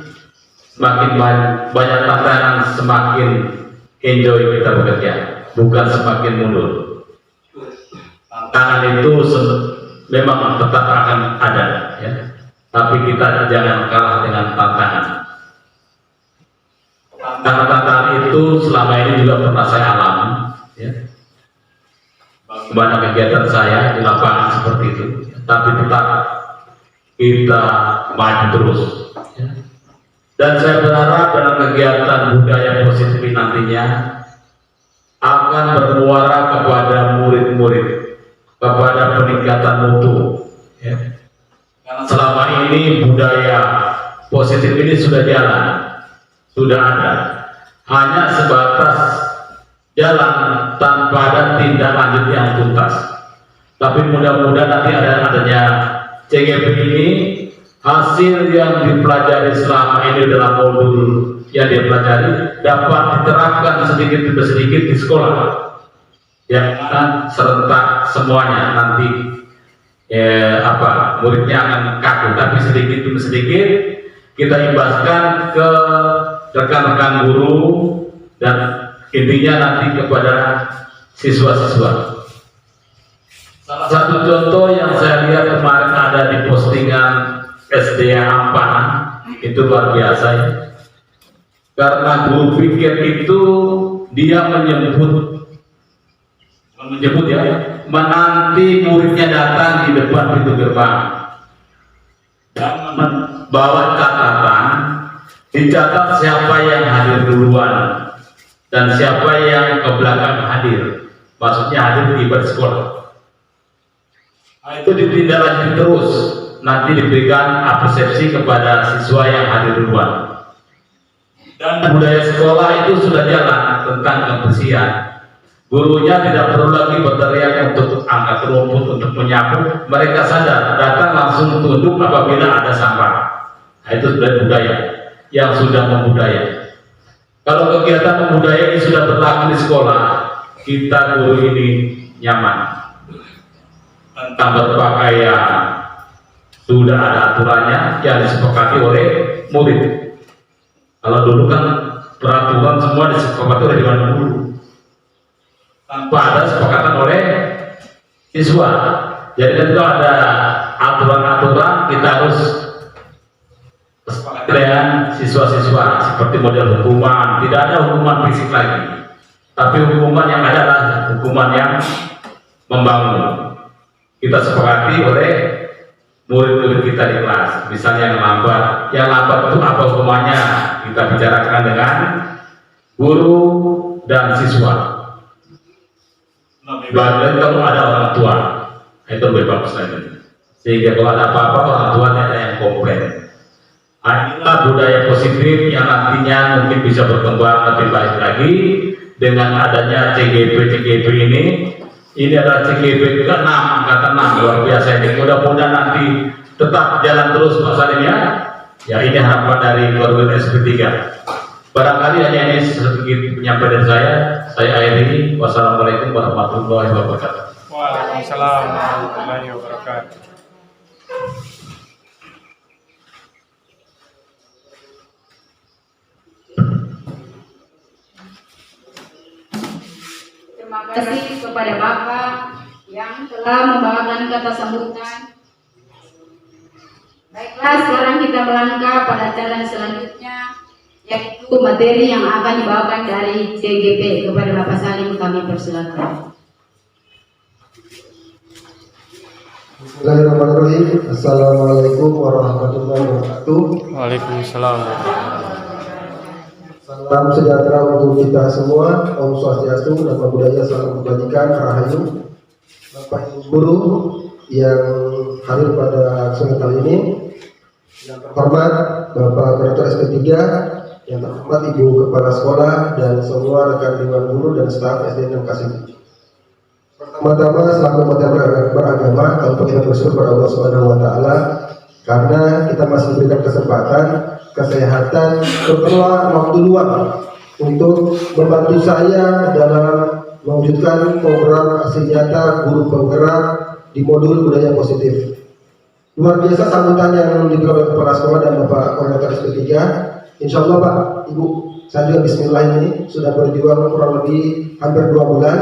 [SPEAKER 4] Semakin banyak tantangan, semakin enjoy kita bekerja, bukan semakin mundur. Tantangan itu memang tetap akan ada, ya. Tapi kita jangan kalah dengan tantangan. Tantangan itu selama ini juga pernah saya alami, ya. Banyak kegiatan saya di lapangan seperti itu, tapi tetap kita maju terus, ya. Dan saya berharap dalam kegiatan budaya positif nantinya akan bermuara kepada murid-murid, kepada peningkatan mutu, ya. Karena selama ini budaya positif ini sudah jalan, sudah ada, hanya sebatas jalan tanpa ada tindak lanjut yang tuntas. Tapi mudah-mudahan nanti adanya CGP ini, hasil yang dipelajari selama ini dalam modul yang dipelajari dapat diterapkan sedikit demi sedikit di sekolah, yang akan serentak semuanya nanti muridnya akan kaku, tapi sedikit demi sedikit kita imbaskan ke rekan-rekan guru dan intinya nanti kepada siswa-siswa. Salah satu contoh yang saya lihat kemarin ada di postingan SDA Ampahan, itu luar biasa ya. Karena guru pikir itu dia menyebut ya, menanti muridnya datang di depan pintu gerbang dan membawa catatan, dicatat siapa yang hadir duluan dan siapa yang ke belakang hadir, maksudnya hadir di ibadah sekolah. Itu ditindaklanjuti terus, nanti diberikan apresiasi kepada siswa yang hadir duluan. Dan budaya sekolah itu sudah jalan tentang kebersihan. Gurunya tidak perlu lagi berteriak untuk angkat rumput, untuk menyapu. Mereka sadar, datang langsung tunduk apabila ada sampah. Nah, itu sudah budaya yang sudah membudaya. Kalau kegiatan membudaya ini sudah berlaku di sekolah, kita guru ini nyaman. Tentang berpakaian sudah ada aturannya yang disepakati oleh murid. Kalau dulu kan peraturan semua disepakati oleh dewan guru tanpa ada sepakatan oleh siswa. Jadi ketika ada aturan-aturan, kita harus sepakati dengan siswa-siswa, seperti model hukuman. Tidak ada hukuman fisik lagi, tapi hukuman yang ada adalah hukuman yang membangun. Kita sepakati oleh murid-murid kita di kelas. Misalnya yang lambat itu apa hukumannya, kita bicarakan dengan guru dan siswa. Bahkan kalau ada orang tua, itu lebih bagus lagi. Sehingga kalau ada apa-apa, orang tuanya ada yang komplain. Inilah budaya positif yang nantinya mungkin bisa berkembang lebih baik lagi dengan adanya CGP ini. Ini adalah CGP ke-6, angkatan 6, luar biasa ini. Mudah-mudahan nanti tetap jalan terus Pak Salim ya. Ya, ini harapan dari perguruan SP3. Barangkali hanya ini sedikit penyampaian dari saya akhiri. Wassalamualaikum warahmatullahi wabarakatuh.
[SPEAKER 6] Waalaikumsalam warahmatullahi wabarakatuh.
[SPEAKER 5] Terima kasih kepada Bapak yang telah membawakan kata sambutan. Baiklah, sekarang kita melangkah pada acara selanjutnya, yaitu materi yang akan dibawakan dari CGP. Kepada Bapak Salim kami persilakan.
[SPEAKER 1] Bismillahirrahmanirrahim. Assalamualaikum warahmatullahi wabarakatuh.
[SPEAKER 6] Waalaikumsalam.
[SPEAKER 1] Salam sejahtera untuk kita semua. Om Swastiastu, Nama Budaya Salam Kebajikan, Rahayu. Bapak Ibu guru yang hadir pada sore kali ini, yang terhormat Bapak Rektor SP3, yang terhormat Ibu Kepala Sekolah dan semua rekan dewan guru dan staf SD 6 Kasih. Pertama-tama selaku umat yang beragama, tentu kita bersyukur kepada Allah Subhanahu wa taala karena kita masih diberikan kesempatan, kesehatan, serta waktu luang untuk membantu saya dalam mewujudkan program aksi nyata guru penggerak di modul budaya positif. Luar biasa sambutan yang diberikan oleh Kepala Sekolah dan Bapak Koordinator SP3. Insya Allah Pak, Ibu, saya juga bismillah ini sudah berjuang kurang lebih hampir 2 bulan.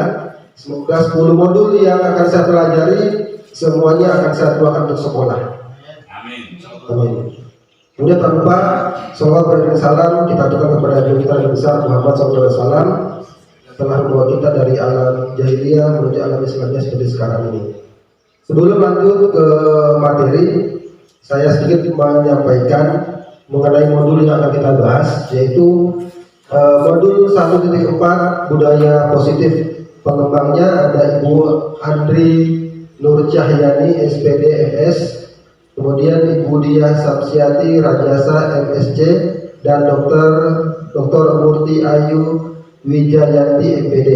[SPEAKER 1] Semoga 10 modul yang akan saya pelajari semuanya akan saya tuangkan untuk sekolah. Amin. Kemudian tak lupa salawat dan salam kita aturkan kepada junjungan yang besar Muhammad SAW yang telah membawa kita dari alam jahiliyah menuju alam Islamnya seperti sekarang ini. Sebelum lanjut ke materi, saya sedikit menyampaikan mengenai modul yang akan kita bahas, yaitu modul 1.4 budaya positif. Pengembangnya ada Ibu Andri Nur Cahyani SPD MS, kemudian Ibu Diah Samsiati Rajasa MSc, dan Dr. Dr. Murti Ayu Wijayanti MPD.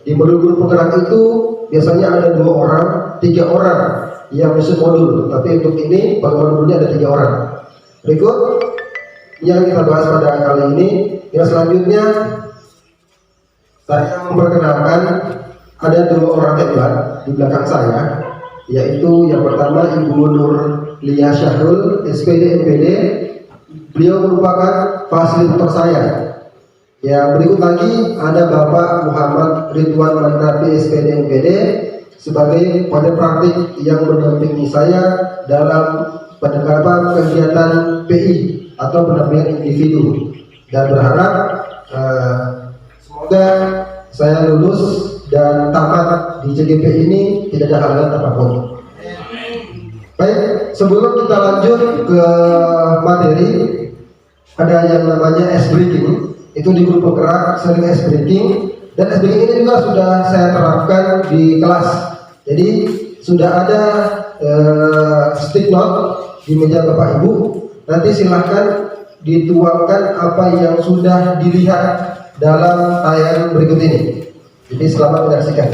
[SPEAKER 1] Di modul guru penggerak itu biasanya ada 2 orang, 3 orang yang masuk modul, tapi untuk ini pada modulnya ada 3 orang. Berikut yang kita bahas pada kali ini. Yang selanjutnya saya memperkenalkan ada 2 orang hebat di belakang saya, yaitu yang pertama Ibu Nur Lia Syahrul, SPD MPD. Beliau merupakan fasilitator saya. Yang berikut lagi ada Bapak Muhammad Ridwan Manrapi, SPD MPD, sebagai pada praktik yang mendampingi saya dalam pendekatan kegiatan PI atau pendampingan individu, dan berharap semoga saya lulus dan tamat di CGP ini tidak ada halangan apapun. Baik, sebelum kita lanjut ke materi, ada yang namanya ice breaking. Itu di grup penggerak sering ice breaking, dan ice breaking ini juga sudah saya terapkan di kelas. Jadi sudah ada stick note di meja Bapak Ibu. Nanti silahkan dituangkan apa yang sudah dilihat dalam tayangan berikut ini. Jadi selamat menyaksikan.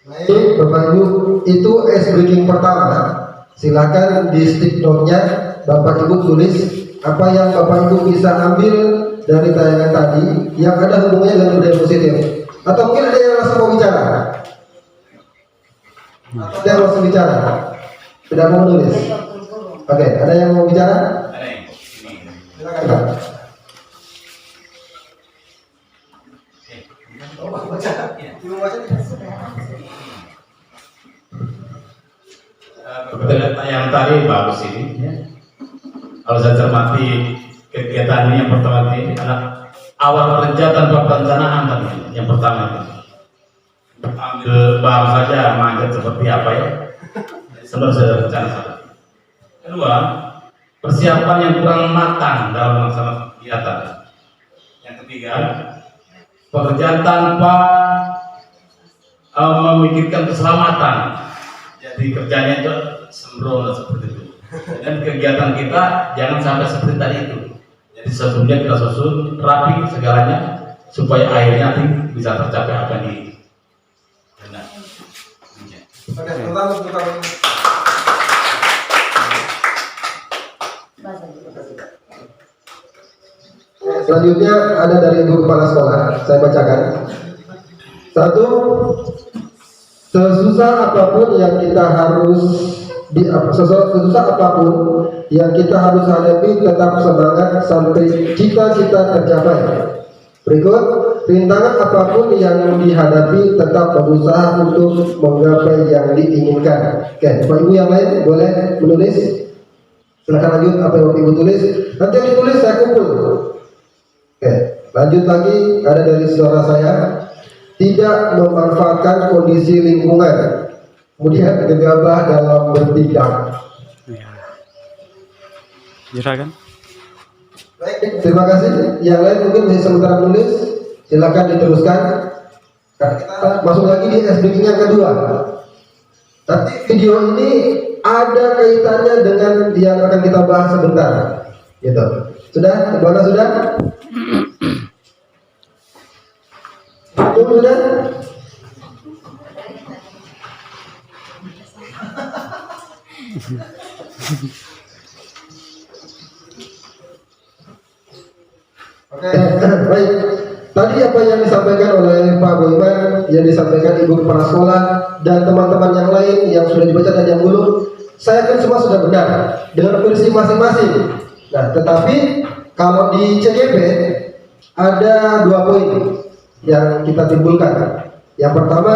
[SPEAKER 1] Baik, Bapak Ibu, itu ice breaking pertama. Silakan di stick note-nya Bapak Ibu tulis apa yang Bapak Ibu bisa ambil dari tayangan tadi yang ada hubungannya dengan budaya positif. Atau mungkin ada yang langsung mau bicara? Atau ada yang langsung bicara? Tidak mau menulis. Oke, ada yang mau bicara? Silakan Pak.
[SPEAKER 4] Yang tadi bagus ini ya. Kalau saya cermati kegiatan ini yang pertama ini adalah awal perencanaan bab perencanaan tadi yang pertama itu. Ambil bahan saja manjat seperti apa ya. Sebelum saya rencana saja. Kedua, persiapan yang kurang matang dalam melaksanakan kegiatan. Yang ketiga, pekerjaan tanpa memikirkan keselamatan. Jadi kerjanya itu sembrono seperti itu. Dan kegiatan kita jangan sampai seperti tadi itu. Jadi sebelumnya kita susun rapi segalanya supaya akhirnya nanti bisa tercapai apa yang benar.
[SPEAKER 1] Oke, pertama. Selanjutnya ada dari Ibu Kepala Sekolah, saya bacakan. 1. Sesusah apapun yang kita harus sesusah apapun yang kita harus hadapi, tetap semangat sampai cita-cita tercapai. Berikut, rintangan apapun yang dihadapi, tetap berusaha untuk menggapai yang diinginkan. Oke, Bapak Ibu yang lain boleh menulis. Silakan lanjut apa yang Bapak Ibu tulis. Nanti yang ditulis saya kumpul. Oke, lanjut lagi ada dari suara saya. Tidak memanfaatkan kondisi lingkungan, kemudian gegabah dalam bertindak.
[SPEAKER 6] Juragan.
[SPEAKER 1] Baik, terima kasih. Yang lain mungkin masih sementara menulis, silakan diteruskan. Karena kita masuk lagi di SBG yang kedua. Nanti video ini ada kaitannya dengan yang akan kita bahas sebentar. Gitu. Sudah? Kemana sudah? Sudah? Oke, baik. Tadi apa yang disampaikan oleh Pak Boyman, yang disampaikan Ibu Kepala Sekolah dan teman-teman yang lain yang sudah dibaca dan yang belum, saya yakin semua sudah benar dengan versi masing-masing. Nah, tetapi kalau di CGP ada 2 poin yang kita timbulkan. Yang pertama,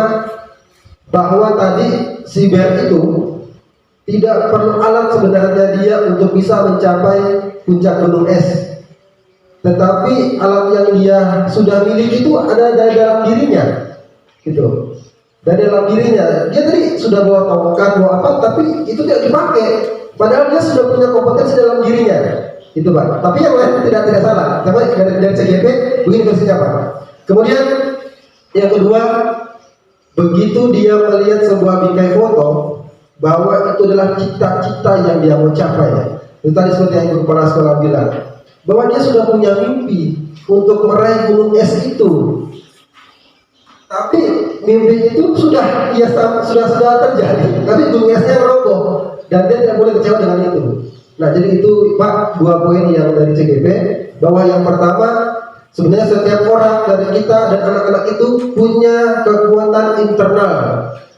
[SPEAKER 1] bahwa tadi si BER itu tidak perlu alat sebenarnya dia untuk bisa mencapai puncak gunung es. Tetapi alat yang dia sudah miliki itu ada dari dalam dirinya, gitu. Dari dalam dirinya, dia tadi sudah bawa tongkat, bawa apa, tapi itu tidak dipakai. Padahal dia sudah punya kompetensi dalam dirinya, itu Pak. Tapi yang lain tidak salah. Karena dari CGP begini versinya Pak. Kemudian yang kedua, begitu dia melihat sebuah bingkai foto, bahwa itu adalah cita-cita yang dia mau capai. Itu tadi seperti yang Ibu Kepala Sekolah bilang, bahwa dia sudah punya mimpi untuk meraih gunung es itu. Tapi mimpi itu sudah terjadi, tapi gunung esnya roboh dan dia tidak boleh kecewa dengan itu. Nah, jadi itu Pak 2 poin yang dari CGP, bahwa yang pertama sebenarnya setiap orang dari kita dan anak-anak itu punya kekuatan internal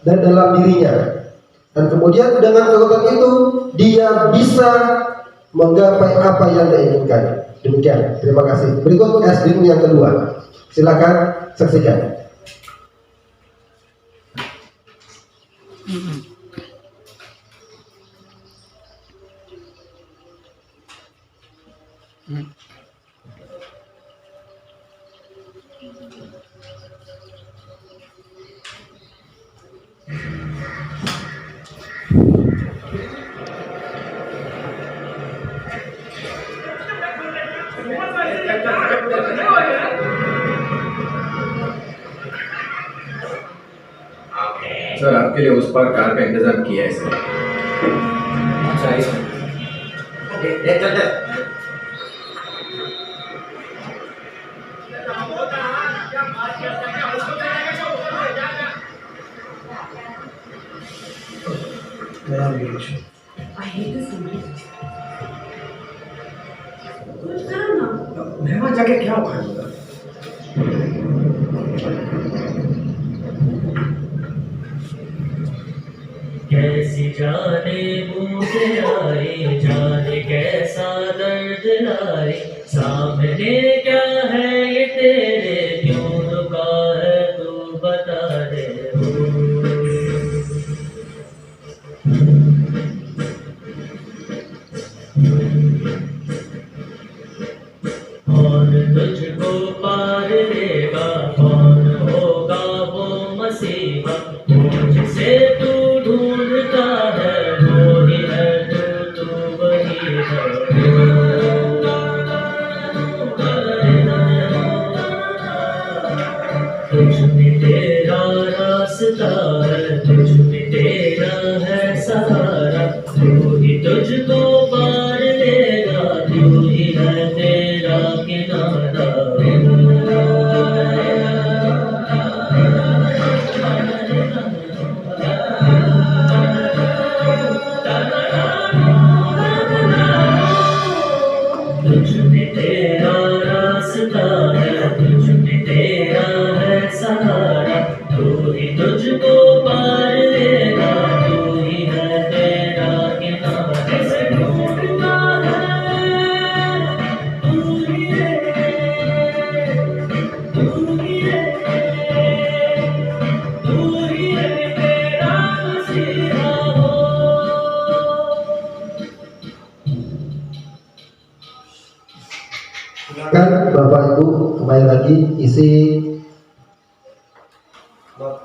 [SPEAKER 1] dan dalam dirinya. Dan kemudian dengan kekuatan itu dia bisa menggapai apa yang dia inginkan. Demikian, terima kasih. Berikut SBM yang kedua, silakan saksikan.
[SPEAKER 7] Sir आपके लिए उस पार कार का इंतजाम किया है सर।
[SPEAKER 1] मेहमान जाके क्या होगा?
[SPEAKER 8] कैसी जाने मुँह से आए, जाने कैसा दर्द लाए, सामने क्या है ये तेरे, क्यों रुका है तू बता दे। कौन तुझको पार लेगा, कौन होगा वो मसीहा, मुझसे तू ढूंढता है, वो ही है तू वही है। तुझ में तेरा रास्ता है, तुझ में तेरा है सहारा, तू ही तुझको पार लेगा, तू ही है तेरा किनारा। तुझ में तेरा रास्ता है, तुझ में तेरा है सहारा, तू ही तुझको पार लेगा, तू ही है तेरा किनारा। जैसे ढूंढता है, तू ही है, तू ही है, तू ही है तेरा मसीहा हो।
[SPEAKER 1] Silakan Bapak Ibu kembali lagi isi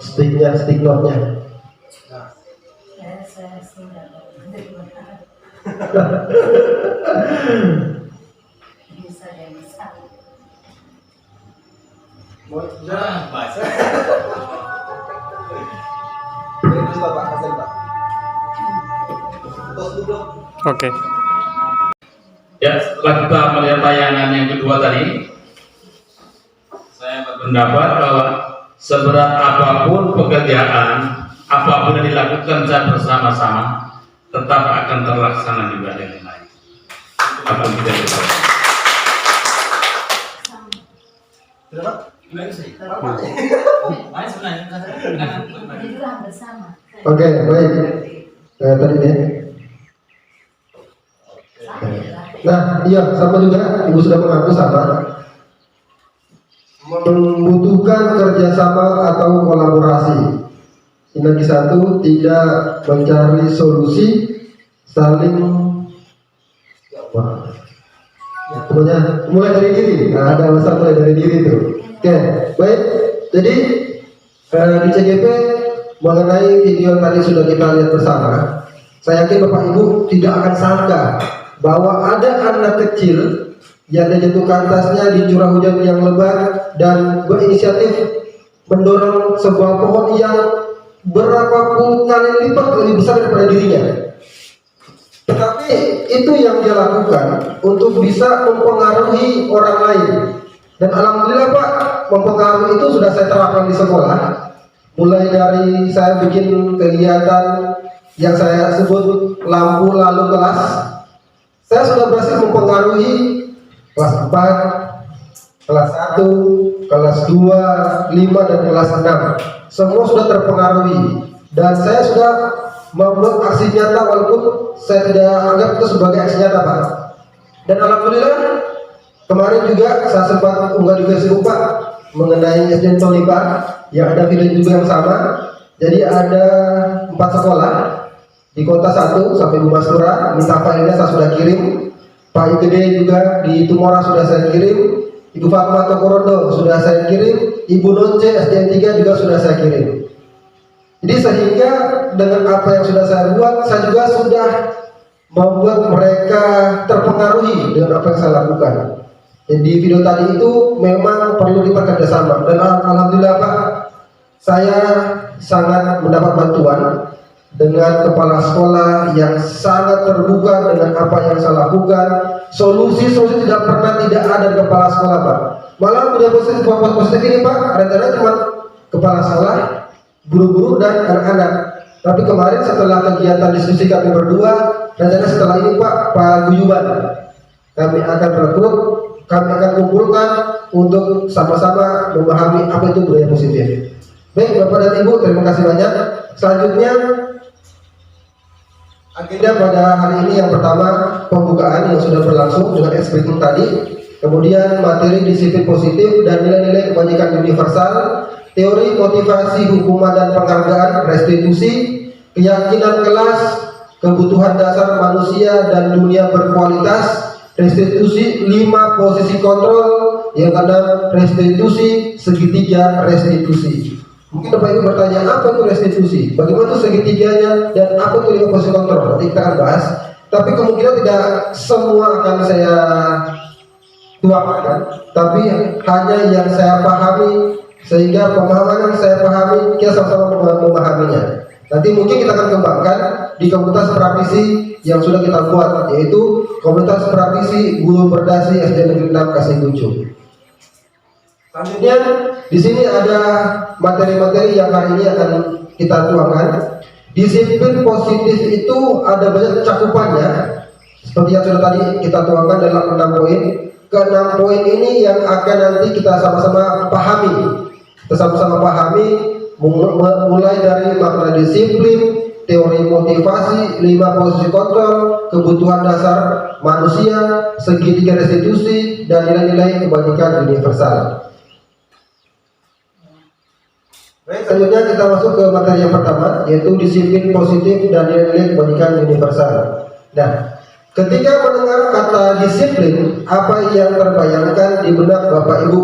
[SPEAKER 1] stick note-nya.
[SPEAKER 6] Oke.
[SPEAKER 4] Ya, setelah kita melihat tayangan yang kedua tadi, saya berpendapat bahwa seberat apapun pekerjaan, apapun yang dilakukan secara bersama-sama, tetap akan terlaksana juga dengan baik. Apa yang kita lakukan?
[SPEAKER 1] Oke, baik. Tadi deh. Nah, iya, sama juga. Ibu sudah mengaku sama. Membutuhkan kerjasama atau kolaborasi. Sinergi satu tidak mencari solusi, saling pokoknya mulai dari diri. Nah, ada masa mulai dari diri tuh. Oke, baik. Jadi di CGP mengenai video yang tadi sudah kita lihat bersama, saya yakin Bapak Ibu tidak akan sangka bahwa ada anak kecil yang dijatuhkan tasnya di curah hujan yang lebat dan berinisiatif mendorong sebuah pohon yang berapa puluh kali lipat lebih besar daripada dirinya. Tetapi itu yang dia lakukan untuk bisa mempengaruhi orang lain. Dan alhamdulillah Pak, mempengaruhi itu sudah saya terapkan di sekolah. Mulai dari saya bikin kegiatan yang saya sebut lampu lalu kelas. Saya sudah berhasil mempengaruhi kelas 4, kelas 1, kelas 2, 5, dan kelas 6. Semua sudah terpengaruhi. Dan saya sudah membuat aksi nyata walaupun saya tidak anggap itu sebagai aksi nyata Pak. Dan alhamdulillah kemarin juga saya sempat unggah di Facebook Pak mengenai SD Tolipa yang ada video juga yang sama. Jadi ada 4 sekolah di kota 1 sampai Bumastura, minta filenya saya sudah kirim. Pak Gede juga di Tumora sudah saya kirim. Ibu Fatma Tokorondo sudah saya kirim. Ibu Nonce SDN 3 juga sudah saya kirim. Jadi sehingga dengan apa yang sudah saya buat, saya juga sudah membuat mereka terpengaruhi dengan apa yang saya lakukan. Jadi video tadi itu memang perlu kita kerjasama. Dan alhamdulillah Pak, saya sangat mendapat bantuan dengan kepala sekolah yang sangat terbuka dengan apa yang saya lakukan. Solusi-solusi tidak pernah tidak ada di kepala sekolah Pak. Malah punya positif ini Pak, rencana cuma kepala sekolah, guru-guru dan anak-anak. Tapi kemarin setelah kegiatan diskusi kami berdua, rencana setelah ini Pak Guyuban, kami akan rekrut, kami akan kumpulkan untuk sama-sama memahami apa itu budaya positif. Baik Bapak dan Ibu, terima kasih banyak. Selanjutnya Agenda pada hari ini yang pertama pembukaan yang sudah berlangsung dengan eksplisit tadi, kemudian materi disiplin positif dan nilai-nilai kebajikan universal, teori motivasi hukuman dan penghargaan, restitusi, keyakinan kelas, kebutuhan dasar manusia dan dunia berkualitas, restitusi 5 posisi kontrol, yang keenam restitusi segitiga restitusi. Mungkin Bapak Ibu bertanya, apa itu restitusi? Bagaimana itu segitiganya dan apa itu 5 posisi kontrol? Nanti kita akan bahas. Tapi kemungkinan tidak semua akan saya tuangkan, tapi hanya yang saya pahami, sehingga pemahaman yang saya pahami kita sama-sama memahaminya. Nanti mungkin kita akan kembangkan di komunitas praktisi yang sudah kita buat, yaitu komunitas praktisi guru berdasi SD Negeri 6 Kasih Kuncung. Selanjutnya di sini ada materi-materi yang hari ini akan kita tuangkan. Disiplin positif itu ada banyak cakupannya, seperti yang sudah tadi kita tuangkan dalam 6 poin. Ke-6 poin ini yang akan nanti kita sama-sama pahami. Kita sama-sama pahami mulai dari makna disiplin, teori motivasi, 5 posisi kontrol, kebutuhan dasar manusia, segitiga restitusi, dan nilai-nilai kebajikan universal. Baik, selanjutnya kita masuk ke materi yang pertama, yaitu disiplin positif dan nilai-nilai kebajikan universal. Nah, ketika mendengar kata disiplin, apa yang terbayangkan di benak Bapak Ibu?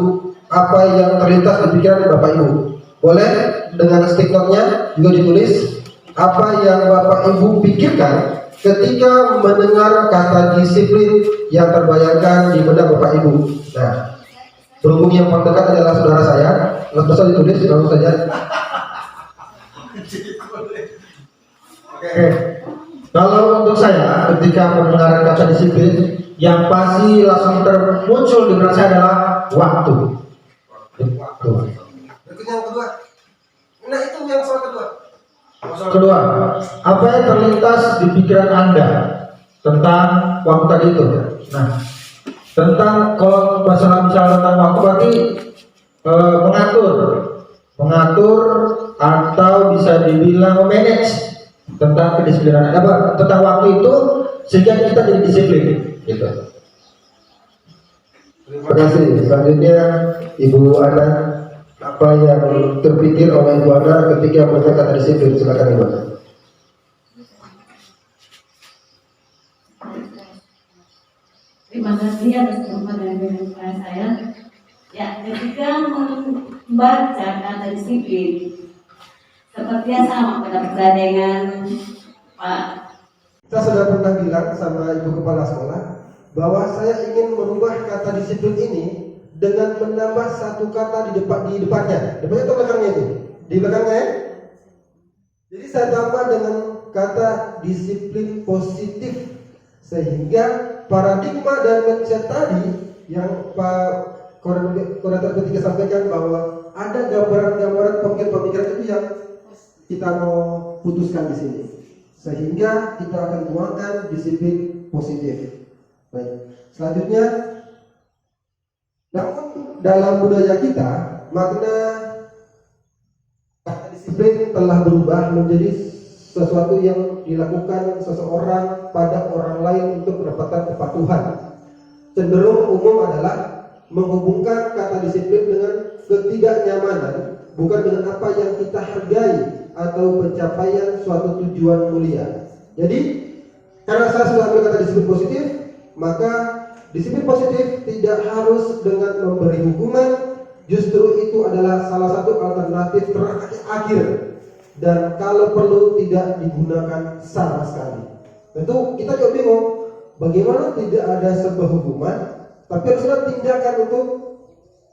[SPEAKER 1] Apa yang terlintas di pikiran Bapak Ibu? Boleh dengan stick note-nya juga ditulis apa yang Bapak Ibu pikirkan ketika mendengar kata disiplin yang terbayangkan di benak Bapak Ibu. Nah, berhubung yang terdekat adalah saudara saya, langsung ditulis langsung saja. Oke. Kalau untuk saya, ketika mendengar kata disiplin, yang pasti langsung termuncul di benak saya adalah waktu. Berikutnya yang kedua. Nah, itu yang soal kedua. Soal kedua, apa yang terlintas di pikiran Anda tentang waktu tadi itu? Nah, tentang kalau masalah misalnya tentang waktu berarti mengatur atau bisa dibilang memanage tentang kedisiplinan apa tentang waktu itu sehingga kita jadi disiplin gitu. Terima kasih. Selanjutnya Ibu Ana, apa yang terpikir oleh Ibu Ana ketika mendengar kata disiplin? Silakan Ibu Ana.
[SPEAKER 3] Terima kasih atas kesempatan yang diberikan kepada saya. Ya, ketika membaca kata disiplin, sepertinya sama pada dengan Pak.
[SPEAKER 1] Kita sudah pernah bilang sama Ibu Kepala Sekolah bahwa saya ingin merubah kata disiplin ini dengan menambah satu kata di depannya. Depannya atau belakangnya itu? Di belakangnya ya? Jadi saya tambah dengan kata disiplin positif, sehingga paradigma dan mindset tadi yang Pak Koordinator ketiga sampaikan bahwa ada gambaran-gambaran pemikiran-pemikiran itu yang kita mau putuskan di sini, sehingga kita akan tuangkan disiplin positif. Baik, selanjutnya, namun dalam budaya kita makna kata disiplin telah berubah menjadi sesuatu yang dilakukan seseorang pada orang lain untuk mendapatkan kepatuhan. Cenderung umum adalah menghubungkan kata disiplin dengan ketidaknyamanan, bukan dengan apa yang kita hargai atau pencapaian suatu tujuan mulia. Jadi, karena saya sudah ambil kata disiplin positif, maka disiplin positif tidak harus dengan memberi hukuman, justru itu adalah salah satu alternatif terakhir, dan kalau perlu tidak digunakan sama sekali. Tentu kita juga bingung, bagaimana tidak ada sebuah hukuman, tapi harus ada tindakan untuk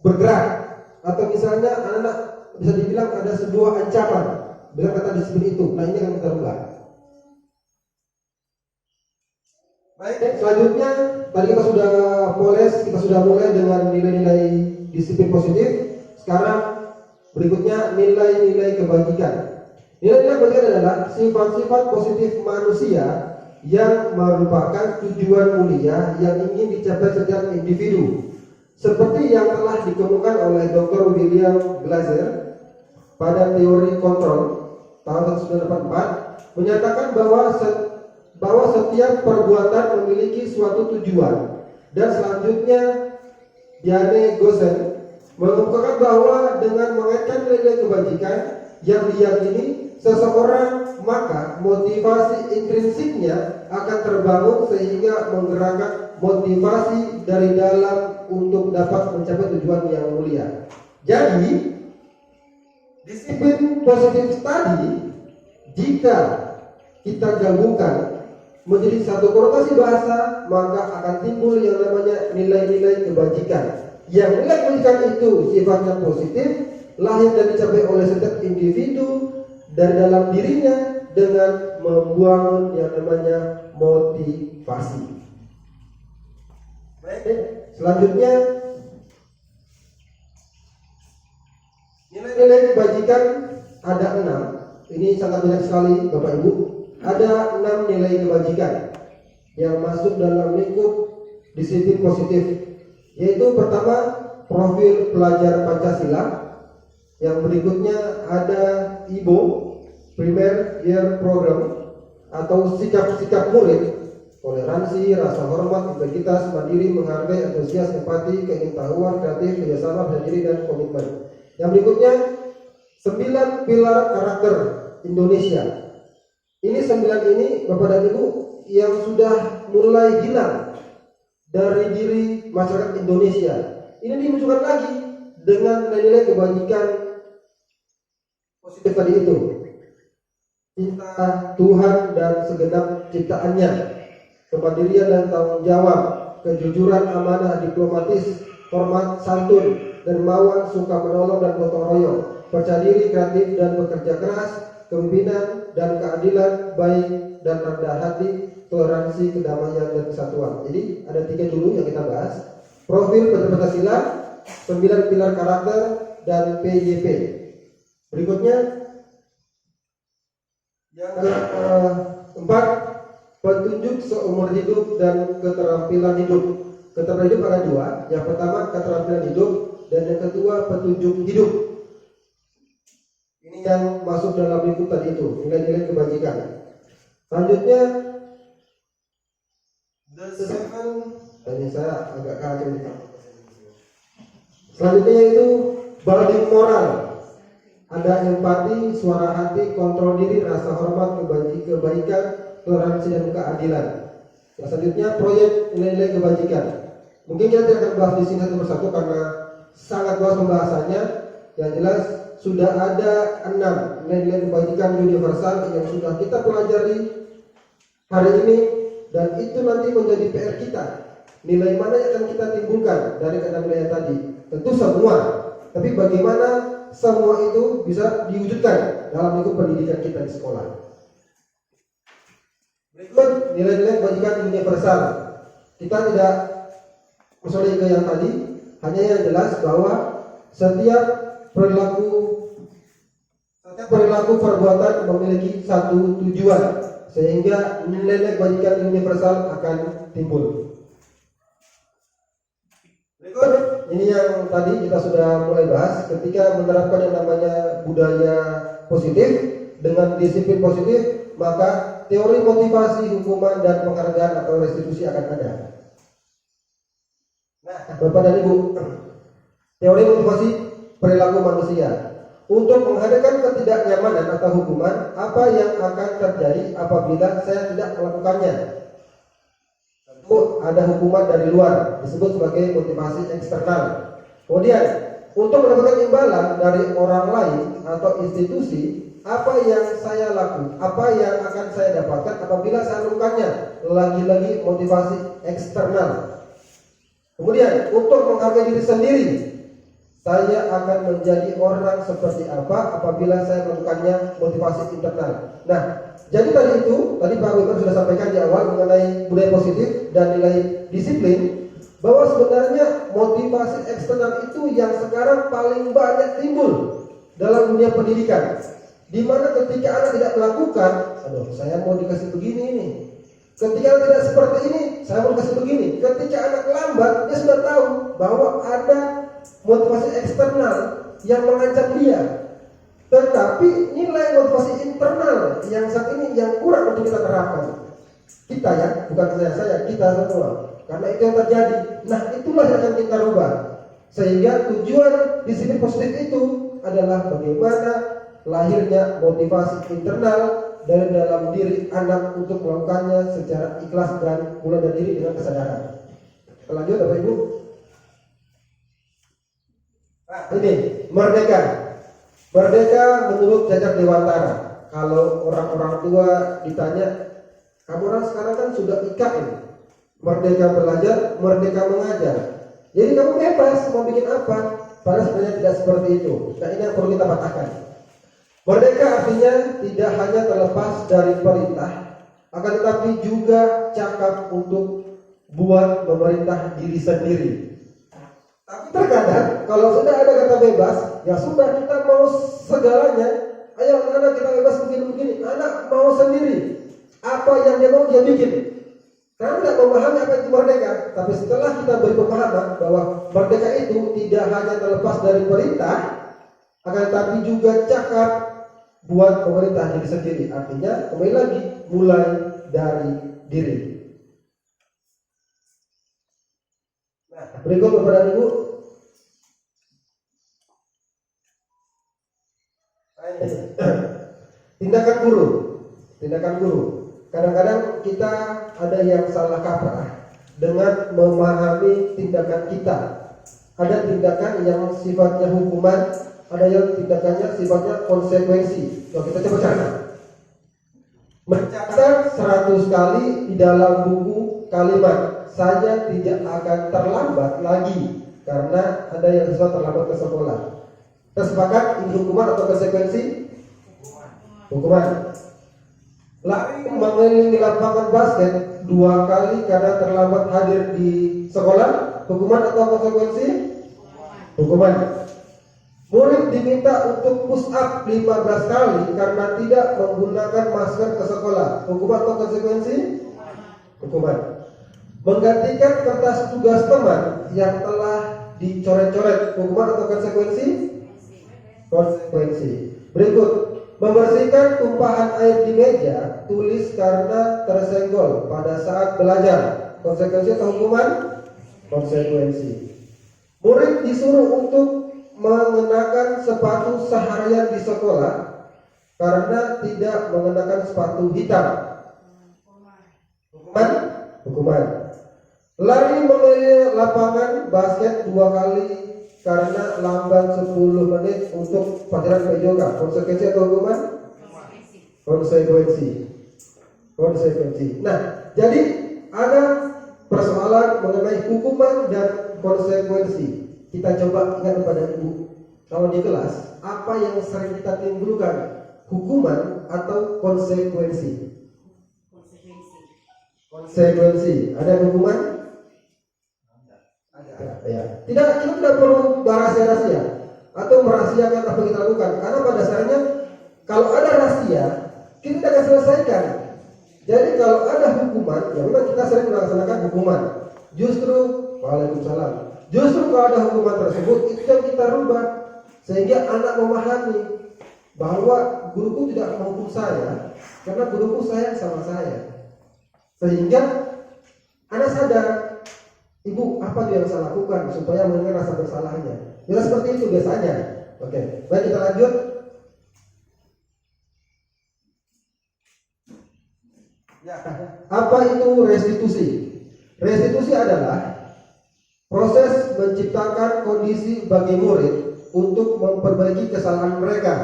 [SPEAKER 1] bergerak, atau misalnya anak-anak bisa dibilang ada sebuah ancaman dengan kata disiplin itu. Nah, ini akan kita rubah. Baik, selanjutnya tadi kita sudah mulai dengan nilai-nilai disiplin positif. Sekarang berikutnya nilai-nilai kebajikan. Nilai-nilai kebajikan adalah sifat-sifat positif manusia yang merupakan tujuan mulia yang ingin dicapai setiap individu, seperti yang telah dikemukakan oleh Dr. William Glasser pada teori kontrol tahun 1984, menyatakan bahwa bahwa setiap perbuatan memiliki suatu tujuan. Dan selanjutnya Diane Gosen mengungkapkan bahwa dengan mengaitkan nilai kebajikan yang diyakini seseorang, maka motivasi intrinsiknya akan terbangun sehingga menggerakkan motivasi dari dalam untuk dapat mencapai tujuan yang mulia. Jadi disiplin positif tadi jika kita gabungkan menjadi satu konotasi bahasa, maka akan timbul yang namanya nilai-nilai kebajikan. Yang nilai kebajikan itu sifatnya positif, lahir dan dicapai oleh setiap individu dari dalam dirinya dengan membangun yang namanya motivasi. Baik, selanjutnya nilai-nilai kebajikan ada 6. Ini sangat banyak sekali Bapak Ibu. Ada 6 nilai kebajikan yang masuk dalam lingkup disiplin positif, yaitu pertama profil pelajar Pancasila, yang berikutnya ada IBO, Primer Year Program, atau sikap-sikap murid, toleransi, rasa hormat, integritas, mandiri, menghargai, antusias, empati, keingintahuan, kreatif, kerjasama, bela diri, dan komitmen. Yang berikutnya 9 pilar karakter Indonesia. Ini 9 ini Bapak dan Ibu yang sudah mulai hilang dari diri masyarakat Indonesia. Ini dimunculkan lagi dengan nilai-nilai kebajikan positif tadi itu. Cinta Tuhan dan segenap ciptaannya, kemandirian dan tanggung jawab, kejujuran, amanah, diplomatis, hormat, santun, dermawan, suka menolong dan gotong royong, percaya diri, kreatif dan bekerja keras, kepemimpinan dan keadilan, baik dan rendah hati, toleransi, kedamaian dan kesatuan. Jadi ada 3 dulu yang kita bahas: profil Pancasila, 9 pilar karakter, dan PYP. Berikutnya yang keempat, petunjuk seumur hidup dan keterampilan hidup. Keterampilan hidup ada 2. Yang pertama keterampilan hidup, dan yang kedua petunjuk hidup. Ini yang masuk dalam lingkup tadi itu, nilai-nilai kebajikan. Selanjutnya ini saya agak kacau. Selanjutnya yaitu balding moral. Ada empati, suara hati, kontrol diri, rasa hormat, kebaikan, toleransi dan keadilan. Selanjutnya proyek nilai-nilai kebajikan. Mungkin kita tidak akan bahas di sini satu persatu karena sangat luas pembahasannya. Yang jelas sudah ada 6 nilai-nilai kebajikan universal yang sudah kita pelajari hari ini, dan itu nanti menjadi PR kita. Nilai mana yang akan kita timbulkan dari ke-6 nilai tadi? Tentu semua, tapi bagaimana semua itu bisa diwujudkan dalam lingkup pendidikan kita di sekolah. Berikut nilai-nilai kebajikan universal. Kita tidak mensolid ke yang tadi, hanya yang jelas bahwa setiap perilaku perbuatan memiliki satu tujuan, sehingga nilai-nilai kebajikan universal akan timbul. Berikut ini yang tadi kita sudah mulai bahas. Ketika menerapkan yang namanya budaya positif dengan disiplin positif, maka teori motivasi, hukuman, dan penghargaan atau restitusi akan ada. Nah, Bapak dan Ibu, teori motivasi perilaku manusia. Untuk menghadapi ketidaknyamanan atau hukuman, apa yang akan terjadi apabila saya tidak melakukannya? Tentu ada hukuman dari luar, disebut sebagai motivasi eksternal. Kemudian, untuk mendapatkan imbalan dari orang lain atau institusi, apa yang saya lakukan, apa yang akan saya dapatkan apabila saya melakukannya? Lagi-lagi motivasi eksternal. Kemudian, untuk menghargai diri sendiri, saya akan menjadi orang seperti apa apabila saya melakukannya? Motivasi internal. Nah, jadi tadi Pak Wiman sudah sampaikan di awal mengenai budaya positif dan nilai disiplin, bahwa sebenarnya motivasi eksternal itu yang sekarang paling banyak timbul dalam dunia pendidikan. Di mana ketika anak tidak melakukan, saya mau dikasih begini nih. Ketika anak tidak seperti ini, saya mau dikasih begini. Ketika anak lambat, dia sudah tahu bahwa ada motivasi eksternal yang mengancam dia. Tetapi nilai motivasi internal yang saat ini yang kurang untuk kita terapkan. kita ya, bukan saya, kita semua. Karena itu yang terjadi. Nah, itulah yang akan kita rubah. Sehingga tujuan disiplin positif itu adalah bagaimana lahirnya motivasi internal dari dalam diri anak untuk melakukannya secara ikhlas dan mulai dari diri dengan kesadaran. Lanjut Bapak Ibu. Nah, ini merdeka. Merdeka menurut Jajak Dewantara. Kalau orang-orang tua ditanya, kamu orang sekarang kan sudah IKN, merdeka belajar, merdeka mengajar. Jadi kamu bebas mau bikin apa? Padahal sebenarnya tidak seperti itu. Nah, ini yang perlu kita patahkan. Merdeka artinya tidak hanya terlepas dari perintah, akan tetapi juga cakap untuk buat memerintah diri sendiri. Tapi terkadang kalau sudah ada kata bebas, ya sudah kita mau segalanya. Ayo anak kita bebas begini-begini. Anak mau sendiri. Apa yang dia mau dia bikin. Karena tidak memahami apa itu merdeka. Tapi setelah kita beri pemahaman bahwa merdeka itu tidak hanya terlepas dari perintah, akan tetapi juga cakap buat pemerintah diri sendiri. Artinya kembali lagi mulai dari diri. Nah, berikut kepada Ibu. Tindakan guru. Kadang-kadang kita ada yang salah kaprah dengan memahami tindakan kita. Ada tindakan yang sifatnya hukuman, ada yang tindakannya sifatnya konsekuensi. Kalau kita coba cari, mencatat 100 kali di dalam buku kalimat, saya tidak akan terlambat lagi karena ada yang sudah terlambat ke sekolah. Kita sepakat ini hukuman atau konsekuensi? Hukuman. Lari mengelilingi lapangan basket 2 kali karena terlambat hadir di sekolah, hukuman atau konsekuensi? Hukuman. Murid diminta untuk push up 15 kali karena tidak menggunakan masker ke sekolah, hukuman atau konsekuensi? Hukuman. Menggantikan kertas tugas teman yang telah dicoret-coret, hukuman atau konsekuensi? Konsekuensi. Berikut, membersihkan tumpahan air di meja tulis karena tersenggol pada saat belajar, konsekuensi atau hukuman? Konsekuensi. Murid disuruh untuk mengenakan sepatu seharian di sekolah karena tidak mengenakan sepatu hitam, hukuman? Hukuman. Lari mengelilingi lapangan basket 2 kali karena lambat 10 menit untuk pelajaran PJOK, konsekuensi atau hukuman? Konsekuensi. Nah, jadi ada persoalan mengenai hukuman dan konsekuensi. Kita coba ingat kepada Ibu, kalau di kelas apa yang sering kita timbulkan, hukuman atau konsekuensi? Konsekuensi. Ada hukuman? Ya. Kita tidak perlu berasia-rasia atau merahasiakan apa yang kita lakukan, karena pada dasarnya kalau ada rahasia kita akan selesaikan. Jadi kalau ada hukuman, ya memang kita sering melaksanakan hukuman. Justru, waalaikumsalam. Justru kalau ada hukuman tersebut itu yang kita rubah sehingga anak memahami bahwa guruku tidak menghukum saya karena guruku sayang sama saya. Sehingga anak sadar, Ibu, apa yang saya lakukan supaya mendengar rasa bersalahnya. Ya seperti itu biasanya. Oke, baik kita lanjut. Ya, apa itu restitusi? Restitusi adalah proses menciptakan kondisi bagi murid untuk memperbaiki kesalahan mereka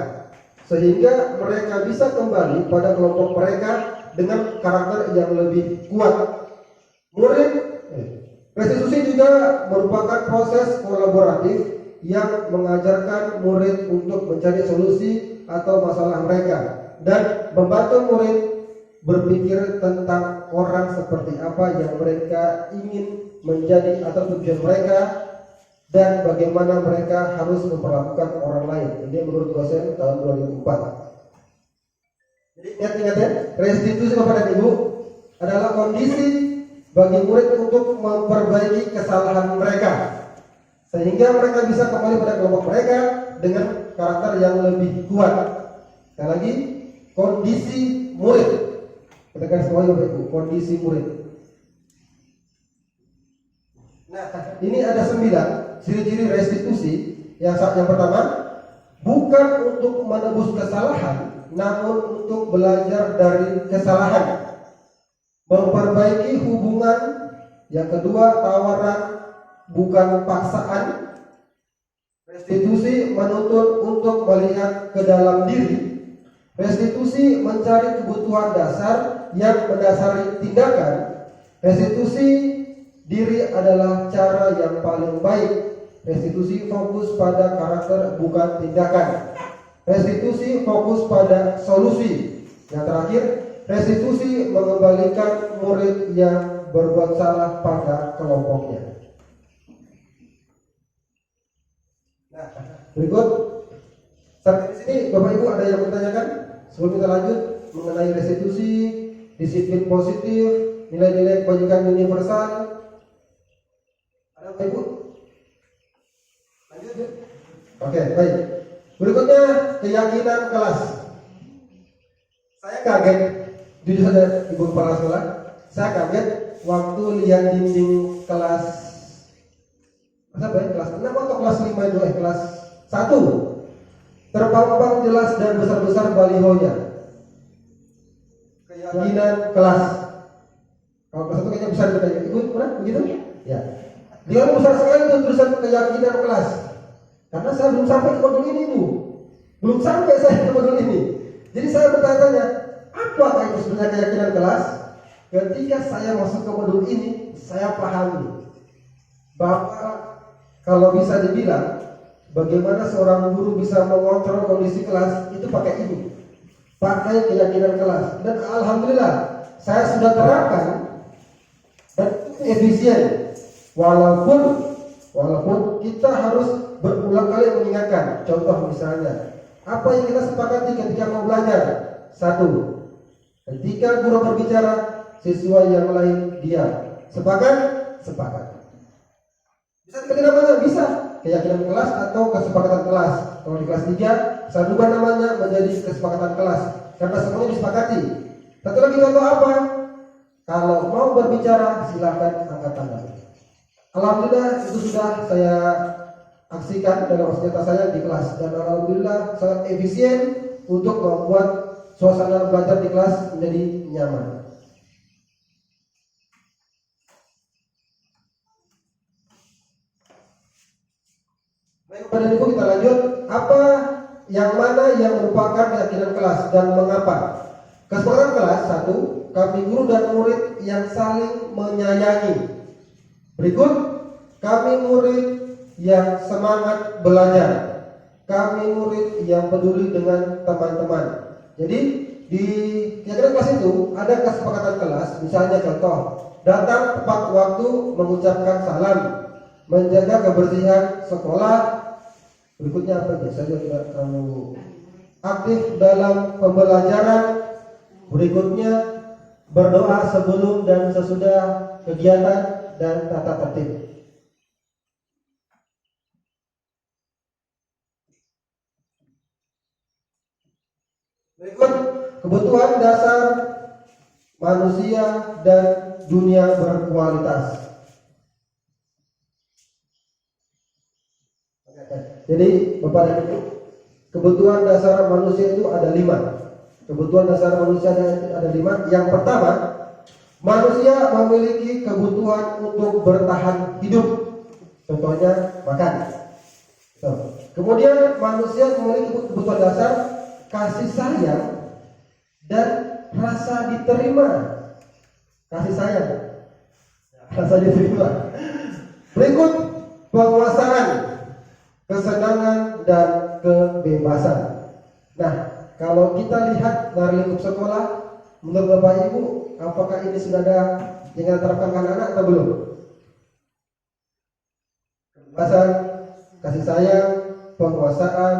[SPEAKER 1] sehingga mereka bisa kembali pada kelompok mereka dengan karakter yang lebih kuat. Restitusi juga merupakan proses kolaboratif yang mengajarkan murid untuk mencari solusi atau masalah mereka dan membantu murid berpikir tentang orang seperti apa yang mereka ingin menjadi atau tujuan mereka dan bagaimana mereka harus memperlakukan orang lain. Ini menurut dosen tahun 2004. Jadi ingat ya, restitusi Bapak dan Ibu adalah kondisi bagi murid untuk memperbaiki kesalahan mereka sehingga mereka bisa kembali pada kelompok mereka dengan karakter yang lebih kuat. Sekali lagi, kondisi murid Kita garis bawahi Bapak Ibu, kondisi murid. Nah, ini ada 9 ciri-ciri restitusi. Yang pertama, bukan untuk menebus kesalahan, namun untuk belajar dari kesalahan, memperbaiki hubungan. Yang kedua, tawaran bukan paksaan. Restitusi menuntut untuk melihat ke dalam diri. Restitusi mencari kebutuhan dasar yang mendasari tindakan. Restitusi diri adalah cara yang paling baik. Restitusi fokus pada karakter bukan tindakan. Restitusi fokus pada solusi. Yang terakhir, restitusi mengembalikan murid yang berbuat salah pada kelompoknya. Nah, berikut sampai di sini Bapak Ibu ada yang bertanyakan? Sebelum kita lanjut mengenai restitusi, disiplin positif, nilai-nilai kebajikan universal. Ada Bapak Ibu? Lanjut. Oke, baik. Berikutnya keyakinan kelas. Saya kaget, jujur saja Ibu Kepala Sekolah, saya kaget waktu lihat dinding kelas kelas 6 atau kelas 5 itu kelas 1 terpampang jelas dan besar-besar balihonya. Keyakinan kelas. Kalau kelas 1 kayaknya besar gitu ya. Ibu pernah begitu? Ya. Dia besar sekali itu tulisan keyakinan kelas. Karena saya belum sampai ke modul ini, Bu. Belum sampai saya ke modul ini. Jadi saya bertanya, apakah itu sebenarnya keyakinan kelas? Ketika saya masuk ke modul ini, saya pahami bahwa kalau bisa dibilang bagaimana seorang guru bisa mengontrol kondisi kelas itu pakai ini, pakai keyakinan kelas. Dan alhamdulillah saya sudah terapkan dan efisien. Walaupun kita harus berulang kali mengingatkan. Contoh misalnya, apa yang kita sepakati ketika mau belajar? 1, ketika guru berbicara, siswa yang lain diam. Sepakat? Sepakat. Bisa dikali namanya? Bisa. Keyakinan kelas atau kesepakatan kelas. Kalau di kelas 3, saya rubah namanya menjadi kesepakatan kelas. Karena semuanya disepakati. Satu lagi contoh apa? Kalau mau berbicara, silakan angkat tangan. Alhamdulillah itu sudah saya aksikan dalam senjata saya di kelas. Dan alhamdulillah sangat efisien untuk membuat suasana belajar di kelas menjadi nyaman. Baik, pada Ibu kita lanjut. Apa yang mana yang merupakan keyakinan kelas dan mengapa? Kesepakatan kelas 1, kami guru dan murid yang saling menyayangi. Berikut, kami murid yang semangat belajar. Kami murid yang peduli dengan teman-teman. Jadi di keyakinan kelas itu ada kesepakatan kelas. Misalnya contoh, datang tepat waktu, mengucapkan salam, menjaga kebersihan sekolah. Berikutnya apa ya? Saya tidak terlalu aktif dalam pembelajaran. Berikutnya berdoa sebelum dan sesudah kegiatan dan tata tertib. Berikut kebutuhan dasar manusia dan dunia berkualitas. Jadi Bapak dan Ibu, kebutuhan dasar manusia itu ada 5. Kebutuhan dasar manusia ada 5. Yang pertama, manusia memiliki kebutuhan untuk bertahan hidup. Contohnya makan. Kemudian manusia memiliki kebutuhan dasar kasih sayang dan rasa diterima. Kasih sayang, rasa diterima. Berikut penguasaan, kesenangan dan kebebasan. Nah, kalau kita lihat dari lingkup sekolah, menurut Bapak Ibu, apakah ini sudah ada yang diterapkan anak-anak atau belum? Kebebasan, kasih sayang, penguasaan,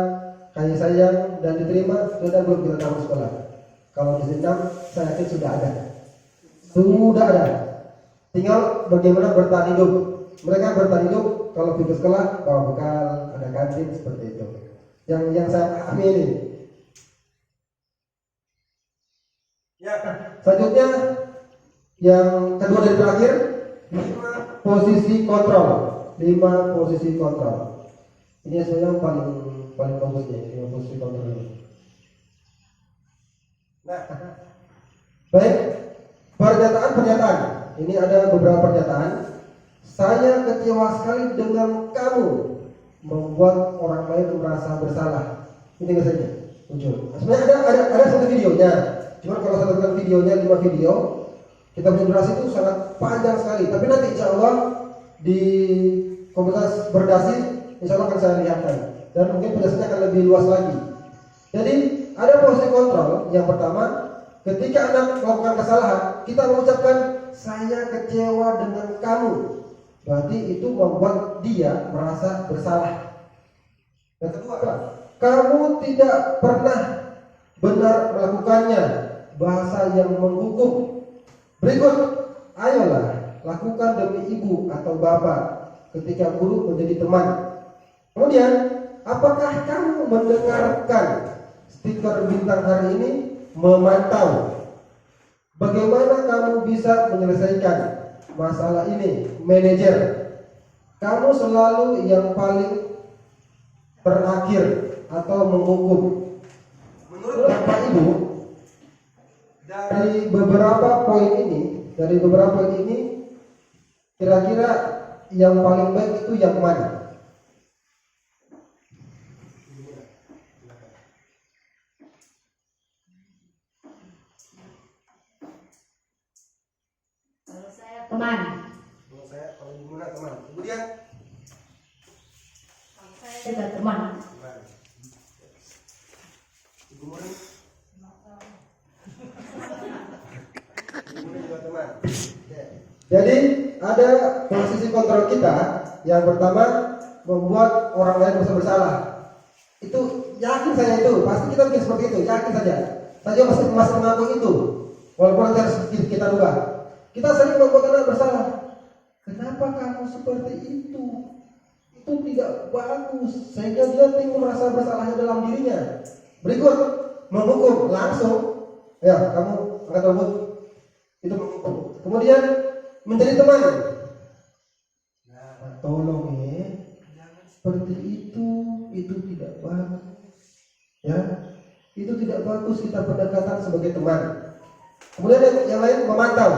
[SPEAKER 1] kasih sayang dan diterima sudah belum kita tahu sekolah. Kalau di sini saya yakin sudah ada. Sudah ada. Tinggal bagaimana bertahan hidup. Mereka bertahan hidup kalau pergi sekolah bawa bekal, ada kantin seperti itu. Yang saya pahami ini. Ya, selanjutnya yang kedua dari terakhir, 5 posisi kontrol. 5 posisi kontrol. Ini sebenarnya paling bagusnya, 5 posisi kontrol ini. Nah, baik, pernyataan. Ini ada beberapa pernyataan. Saya kecewa sekali dengan kamu, membuat orang lain merasa bersalah. Ini saja muncul. Sebenarnya ada satu videonya. Cuma kalau saya lakukan videonya 5 video, kita punya durasi itu sangat panjang sekali. Tapi nanti insya Allah di komunitas berdasi, insya Allah akan saya lihatkan. Dan mungkin penjelasannya akan lebih luas lagi. Jadi ada posisi kontrol. Yang pertama, ketika anak melakukan kesalahan, kita mengucapkan saya kecewa dengan kamu. Berarti itu membuat dia merasa bersalah. Yang kedua, kamu tidak pernah benar melakukannya. Bahasa yang menghukum. Berikut, ayolah lakukan demi ibu atau bapak ketika buruk menjadi teman. Kemudian, apakah kamu mendengarkan stiker bintang hari ini? Memantau. Bagaimana kamu bisa menyelesaikan masalah ini? Manajer. Kamu selalu yang paling terakhir atau menghukum. Menurut Bapak Ibu, dari beberapa poin ini, kira-kira yang paling baik itu yang mana?
[SPEAKER 5] Kalau saya teman.
[SPEAKER 1] Kalau ibu teman. Kemudian
[SPEAKER 5] Saya juga teman.
[SPEAKER 1] Ibu Murni juga teman. Jadi ada posisi kontrol kita. Yang pertama, membuat orang lain merasa bersalah. Itu yakin saya itu, pasti kita bikin seperti itu, yakin saja. Saya masih mengaku itu, walaupun nanti harus kita duga. Kita sering membuat orang bersalah. Kenapa kamu seperti itu? Itu tidak bagus, sehingga dia timbul merasa bersalahnya dalam dirinya. Berikut, menghukum langsung. Ya, kamu angkat rambut. Itu menghukum. Kemudian menjadi teman. Nah, tolong ya, jangan seperti itu tidak bagus. Ya, itu tidak bagus kita pendekatan sebagai teman. Kemudian yang lain memantau.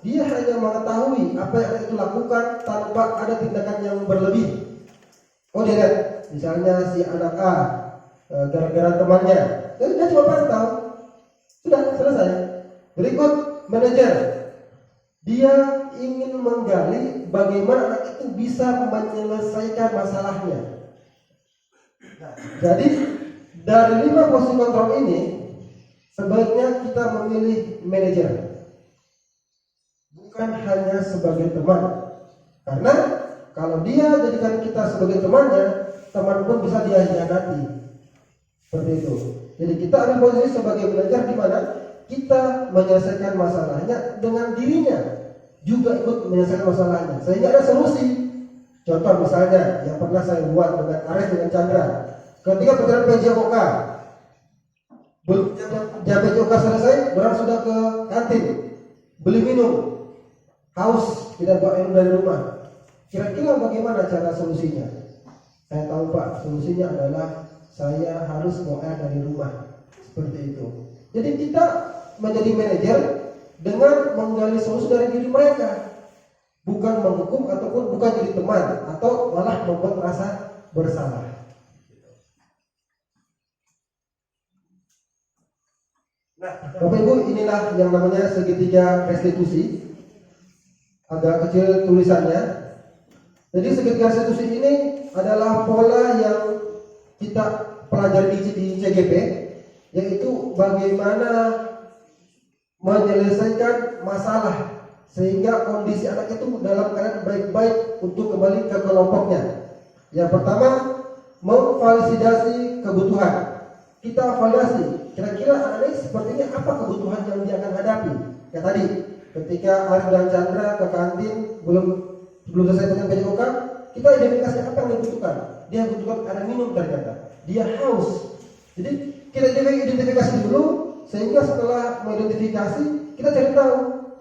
[SPEAKER 1] Dia hanya mengetahui apa yang itu lakukan tanpa ada tindakan yang berlebih. Oh dia lihat, misalnya si anak A gara-gara temannya, jadi dia cuma pantau, sudah selesai. Berikut manajer, dia ingin menggali bagaimana anak itu bisa menyelesaikan masalahnya. Nah, jadi dari 5 posisi kontrol ini, sebaiknya kita memilih manajer, bukan hanya sebagai teman, karena kalau dia jadikan kita sebagai temannya, teman pun bisa dia hianati. Seperti itu. Jadi kita ambil posisi sebagai belajar di mana kita menyelesaikan masalahnya dengan dirinya, juga ikut menyelesaikan masalahnya, sehingga ada solusi. Contoh misalnya yang pernah saya buat dengan Arif dengan Chandra, ketika pelajaran PJOK, jam PJOK selesai, orang sudah ke kantin beli minum, haus, tidak bawa minum dari rumah. Kira-kira bagaimana cara solusinya? Saya tahu Pak, solusinya adalah saya harus bawa air dari rumah. Seperti itu. Jadi kita menjadi manajer dengan menggali solusi dari diri mereka, bukan menghukum ataupun bukan jadi teman atau malah membuat rasa bersalah. Nah, Bapak Ibu, inilah yang namanya segitiga restitusi. Agak kecil tulisannya. Jadi segitiga restitusi ini adalah pola yang kita pelajari di CGP, yaitu bagaimana menyelesaikan masalah sehingga kondisi anak itu dalam keadaan baik-baik untuk kembali ke kelompoknya. Yang pertama, memvalidasi kebutuhan. Kita validasi, kira-kira anak ini sepertinya apa kebutuhan yang dia akan hadapi. Kayak tadi, ketika Arif dan Chandra ke kantin belum selesai dengan PJOK, kita identifikasi apa yang dibutuhkan. Dia butuhkan air minum ternyata, dia haus. Jadi kita identifikasi dulu, sehingga setelah mengidentifikasi kita cari tahu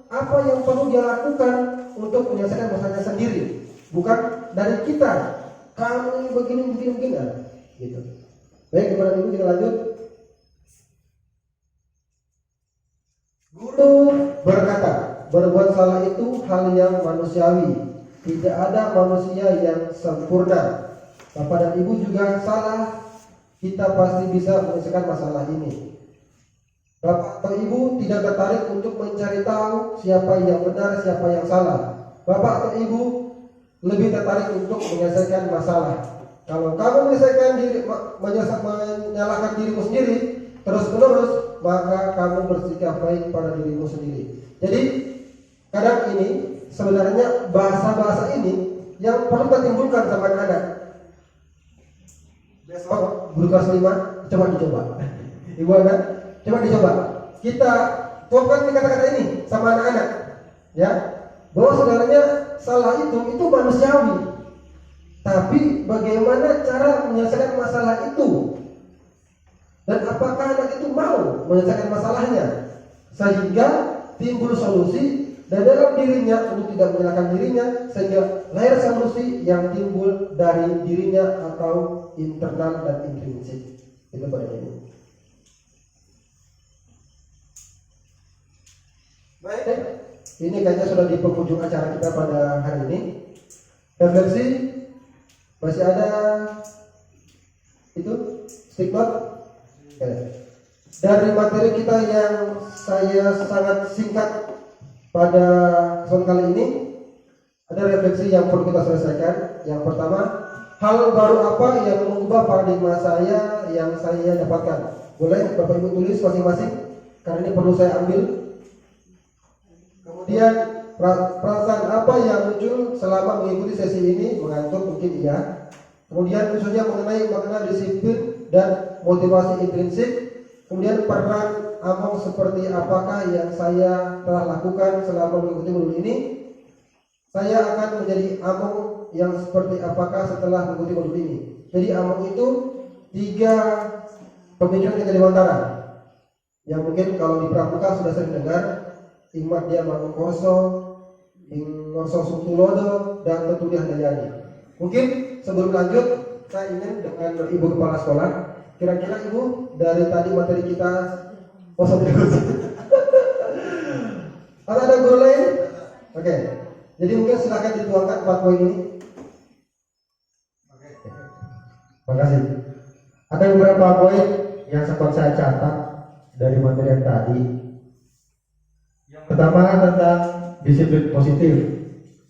[SPEAKER 1] apa yang perlu dia lakukan untuk menyelesaikan masalahnya sendiri, bukan dari kita. Kamu begini gitu. Baik, kepada ibu kita lanjut. Guru berkata, berbuat salah itu hal yang manusiawi. Tidak ada manusia yang sempurna. Bapak dan ibu juga salah. Kita pasti bisa menyelesaikan masalah ini. Bapak atau ibu tidak tertarik untuk mencari tahu siapa yang benar, siapa yang salah. Bapak atau ibu lebih tertarik untuk menyelesaikan masalah. Kalau kamu menyalahkan dirimu sendiri terus-menerus, maka kamu bersikap baik pada dirimu sendiri. Jadi kadang ini sebenarnya bahasa-bahasa ini yang perlu kita timbulkan sama anak. Besok guru kelas 5 coba. Ibu anak, coba dicoba. Kita tuangkan kata-kata ini sama anak-anak, ya, bahwa sebenarnya salah itu manusiawi. Tapi bagaimana cara menyelesaikan masalah itu? Dan apakah anak itu mau menyelesaikan masalahnya? Sehingga timbul solusi dan dalam dirinya untuk tidak menyalahkan dirinya, sehingga lahir solusi yang timbul dari dirinya atau internal dan intrinsik. Itu pada ini. Baik, ini kayaknya sudah di penghujung acara kita pada hari ini. Refleksi, masih ada itu stigma. Oke. Dari materi kita yang saya sangat singkat pada kesempatan kali ini, ada refleksi yang perlu kita selesaikan. Yang pertama, hal baru apa yang mengubah paradigma saya yang saya dapatkan? Boleh Bapak Ibu tulis masing-masing, karena ini perlu saya ambil. Kemudian perasaan apa yang muncul selama mengikuti sesi ini? Mengantuk mungkin iya. Kemudian khususnya mengenai makna disiplin dan motivasi intrinsik. Kemudian peran Among seperti apakah yang saya telah lakukan selama mengikuti modul ini? Saya akan menjadi Among yang seperti apakah setelah mengikuti modul ini? Jadi Among itu 3 pemikiran yang Kalimantan yang mungkin kalau di pramuka sudah sering dengar. Imat dia Mangun Koso, Ingorso Sutulodo, dan tentu dia Handayani. Mungkin sebelum lanjut, saya ingin dengan Ibu Kepala Sekolah, kira-kira Ibu dari tadi materi kita atau ada guru lain? Oke. Jadi mungkin silakan dituangkan 4 poin ini. Terima kasih. Ada beberapa poin yang sempat saya catat dari materi yang tadi. Pertama tentang disiplin positif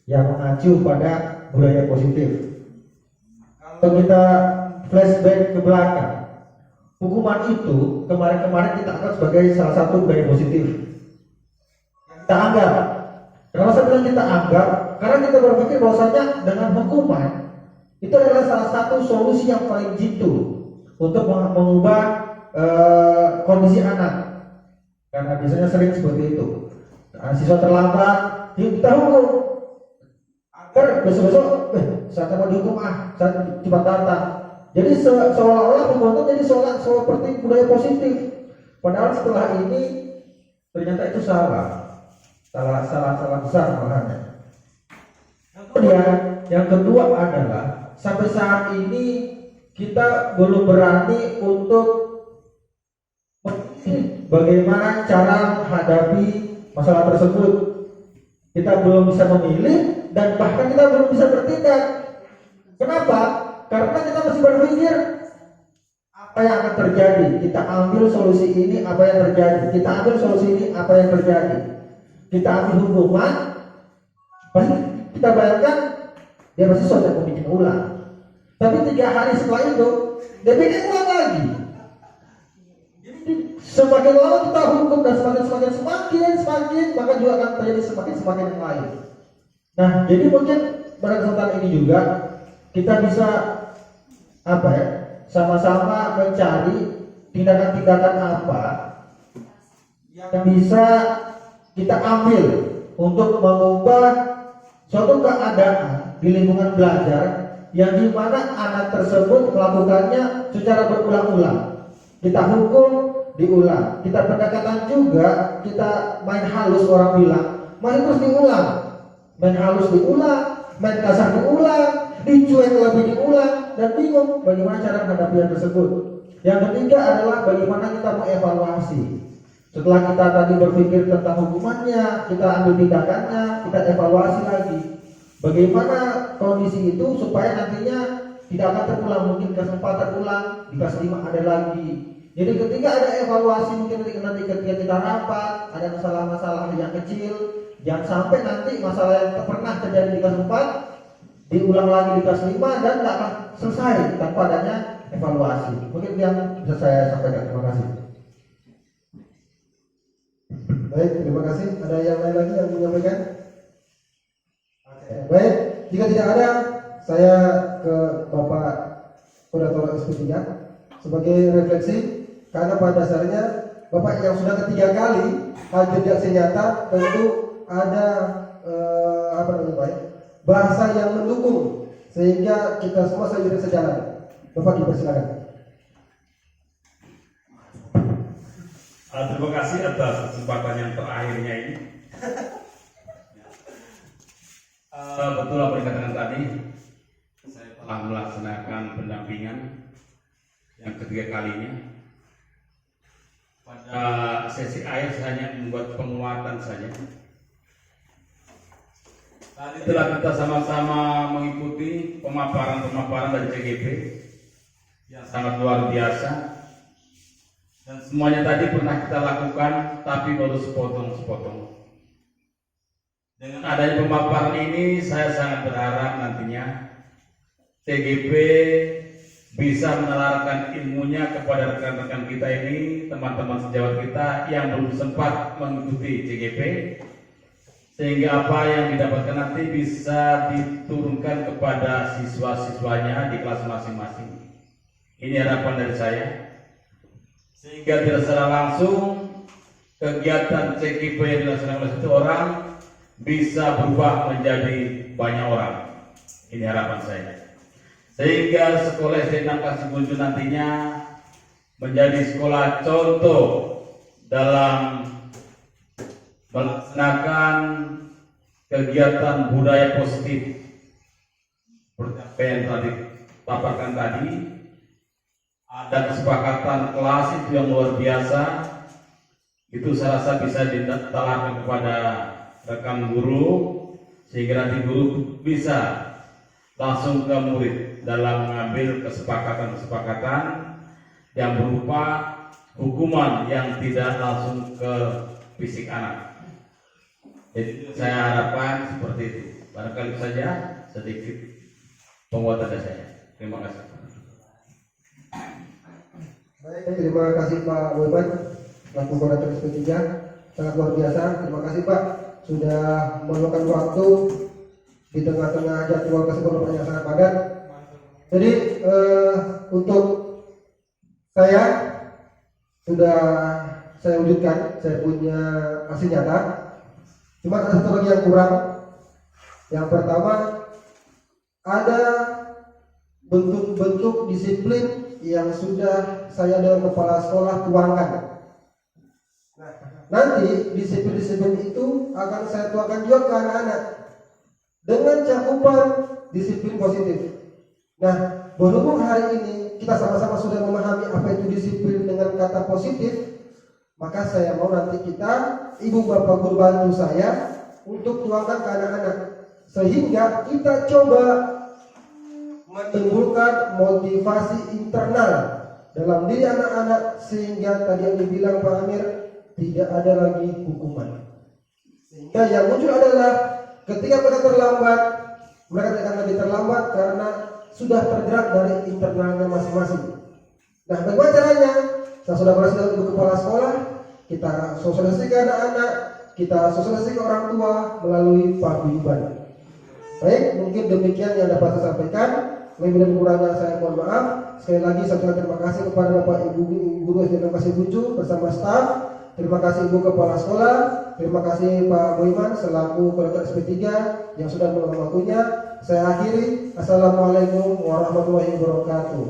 [SPEAKER 1] yang mengacu pada budaya positif. Kalau kita flashback ke belakang, hukuman itu kemarin-kemarin kita anggap sebagai salah satu budaya positif. Kita anggap. Kenapa saya bilang kita anggap? Karena kita berpikir bahwasanya dengan hukuman itu adalah salah satu solusi yang paling jitu untuk mengubah kondisi anak. Karena biasanya sering seperti itu. Siswa terlambat, kita hukum agar besok-besok saatnya mau dihukum saat cepat datang. Jadi seolah-olah hukuman jadi seperti budaya positif. Padahal setelah ini ternyata itu salah besar malahan. Kemudian yang kedua adalah sampai saat ini kita belum berani untuk bagaimana cara menghadapi masalah tersebut. Kita belum bisa memilih dan bahkan kita belum bisa bertindak. Kenapa? Karena kita masih berpikir apa yang akan terjadi. Kita ambil solusi ini, apa yang terjadi. Kita ambil solusi ini, apa yang terjadi. Kita ambil hukuman, pasti kita bayangkan dia pasti sudah bikin ulang. Tapi 3 hari setelah itu dia bikin ulang lagi. Semakin lama kita hukum dan semakin maka juga akan terjadi semakin yang lain. Nah, jadi mungkin pada kesempatan ini juga kita bisa sama-sama mencari tindakan-tindakan apa yang bisa kita ambil untuk mengubah suatu keadaan di lingkungan belajar yang dimana anak tersebut melakukannya secara berulang-ulang. Kita hukum
[SPEAKER 9] diulang. Kita pendekatan juga, kita main halus, orang bilang masih terus diulang. Main halus diulang, main kasar diulang, dicuek lebih diulang, dan bingung bagaimana cara menghadapi hal tersebut. Yang ketiga adalah bagaimana kita mengevaluasi. Setelah kita tadi berpikir tentang hukumannya, kita ambil tindakannya, kita evaluasi lagi. Bagaimana kondisi itu supaya nantinya tidak akan terulang, mungkin kesempatan ulang di kelas 5 ada lagi. Jadi ketika ada evaluasi, mungkin nanti ketika kita rapat ada masalah-masalah yang kecil, jangan sampai nanti masalah yang pernah terjadi di kelas 4 diulang lagi di kelas 5 dan tidak akan selesai tanpa adanya evaluasi. Mungkin yang bisa saya sampaikan. Terima kasih. Baik, terima kasih. Ada yang lain lagi yang menyampaikan? Baik, jika tidak ada, saya ke Bapak Kurator SP3 sebagai refleksi, karena pada dasarnya Bapak yang sudah ketiga kali hadir di aksi nyata, tentu ada bahasa yang mendukung sehingga kita semua sejalan. Bapak dipersilakan.
[SPEAKER 4] Terima kasih atas kesempatan yang terakhirnya ini. Betul apa yang dikatakan tadi, saya telah melaksanakan pendampingan yang ketiga kalinya. Pada sesi akhir saya hanya membuat penguatan saja. Tadi telah kita sama-sama mengikuti pemaparan dari CGP yang sangat luar biasa. Dan semuanya tadi pernah kita lakukan, tapi baru sepotong-sepotong. Dengan adanya pemaparan ini, saya sangat berharap nantinya CGP bisa menalarkan ilmunya kepada rekan-rekan kita ini, teman-teman sejawat kita yang belum sempat mengikuti CGP, sehingga apa yang didapatkan nanti bisa diturunkan kepada siswa-siswanya di kelas masing-masing. Ini harapan dari saya, sehingga tidak secara langsung kegiatan CGP yang dilaksanakan oleh satu orang bisa berubah menjadi banyak orang. Ini harapan saya, sehingga sekolah SD 6 Kasibunju nantinya menjadi sekolah contoh dalam melaksanakan kegiatan budaya positif seperti apa yang tadi paparkan tadi. Ada kesepakatan kelas itu yang luar biasa, itu saya rasa bisa ditalarkan kepada rekan guru, sehingga nanti guru bisa langsung ke murid dalam mengambil kesepakatan-kesepakatan yang berupa hukuman yang tidak langsung ke fisik anak. Jadi saya harapkan seperti itu. Barangkali saja sedikit penguatan dari saya. Terima kasih.
[SPEAKER 9] Baik, terima kasih Pak Weban, selaku Koordinator SP3, sangat luar biasa. Terima kasih Pak sudah meluangkan waktu di tengah-tengah jadwal kesibukan yang sangat padat. Jadi untuk saya sudah saya wujudkan, saya punya aksi nyata. Cuma ada satu lagi yang kurang. Yang pertama, ada bentuk-bentuk disiplin yang sudah saya dengan kepala sekolah tuangkan. Nah, nanti disiplin-disiplin itu akan saya tuangkan juga ke anak-anak dengan cakupan disiplin positif. Nah, berhubung hari ini kita sama-sama sudah memahami apa itu disiplin dengan kata positif, maka saya mau nanti kita, ibu bapak guru bantu saya untuk tuangkan ke anak-anak, sehingga kita coba menimbulkan motivasi internal dalam diri anak-anak, sehingga tadi yang dibilang Pak Amir, tidak ada lagi hukuman. Sehingga yang muncul adalah ketika mereka terlambat, mereka tidak akan lebih terlambat karena sudah tergerak dari internalnya masing-masing. Nah, bagaimana caranya? Saya sudah berhasil dengan ibu kepala sekolah, kita sosialisasi ke anak-anak, kita sosialisasi ke orang tua melalui paguyuban. Baik, mungkin demikian yang dapat saya sampaikan. Lebih dan kurangnya saya mohon maaf. Sekali lagi saya ucapkan terima kasih kepada Bapak Ibu Guru SD Kasibunju bersama staf. Terima kasih Ibu Kepala Sekolah. Terima kasih Pak Boyman selaku Koordinator SP3 yang sudah meluangkan waktunya. Saya akhiri. Assalamualaikum warahmatullahi wabarakatuh.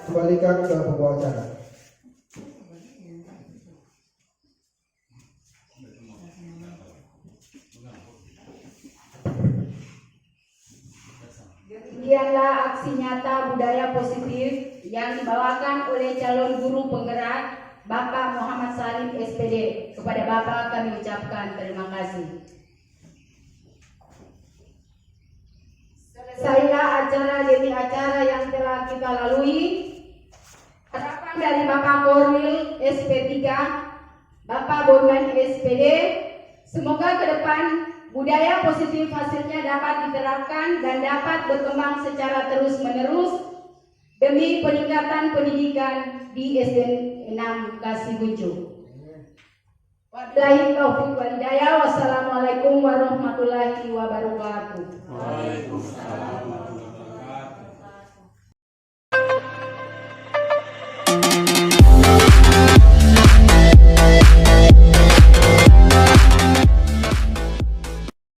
[SPEAKER 9] kembalikan ke pembawa acara.
[SPEAKER 5] Demikianlah aksi nyata budaya positif yang dibawakan oleh calon guru penggerak Bapak Muhammad Salim SPD. Kepada Bapak kami ucapkan terima kasih. Selesailah acara demi acara yang telah kita lalui. Harapan dari Bapak Korwil SP3, Bapak Bondan SPD, semoga ke depan budaya positif hasilnya dapat diterapkan dan dapat berkembang secara terus-menerus demi peningkatan pendidikan di SDN 6 Kasiguncu. Wabillahi taufiq wal hidayah. Wassalamualaikum warahmatullahi wabarakatuh.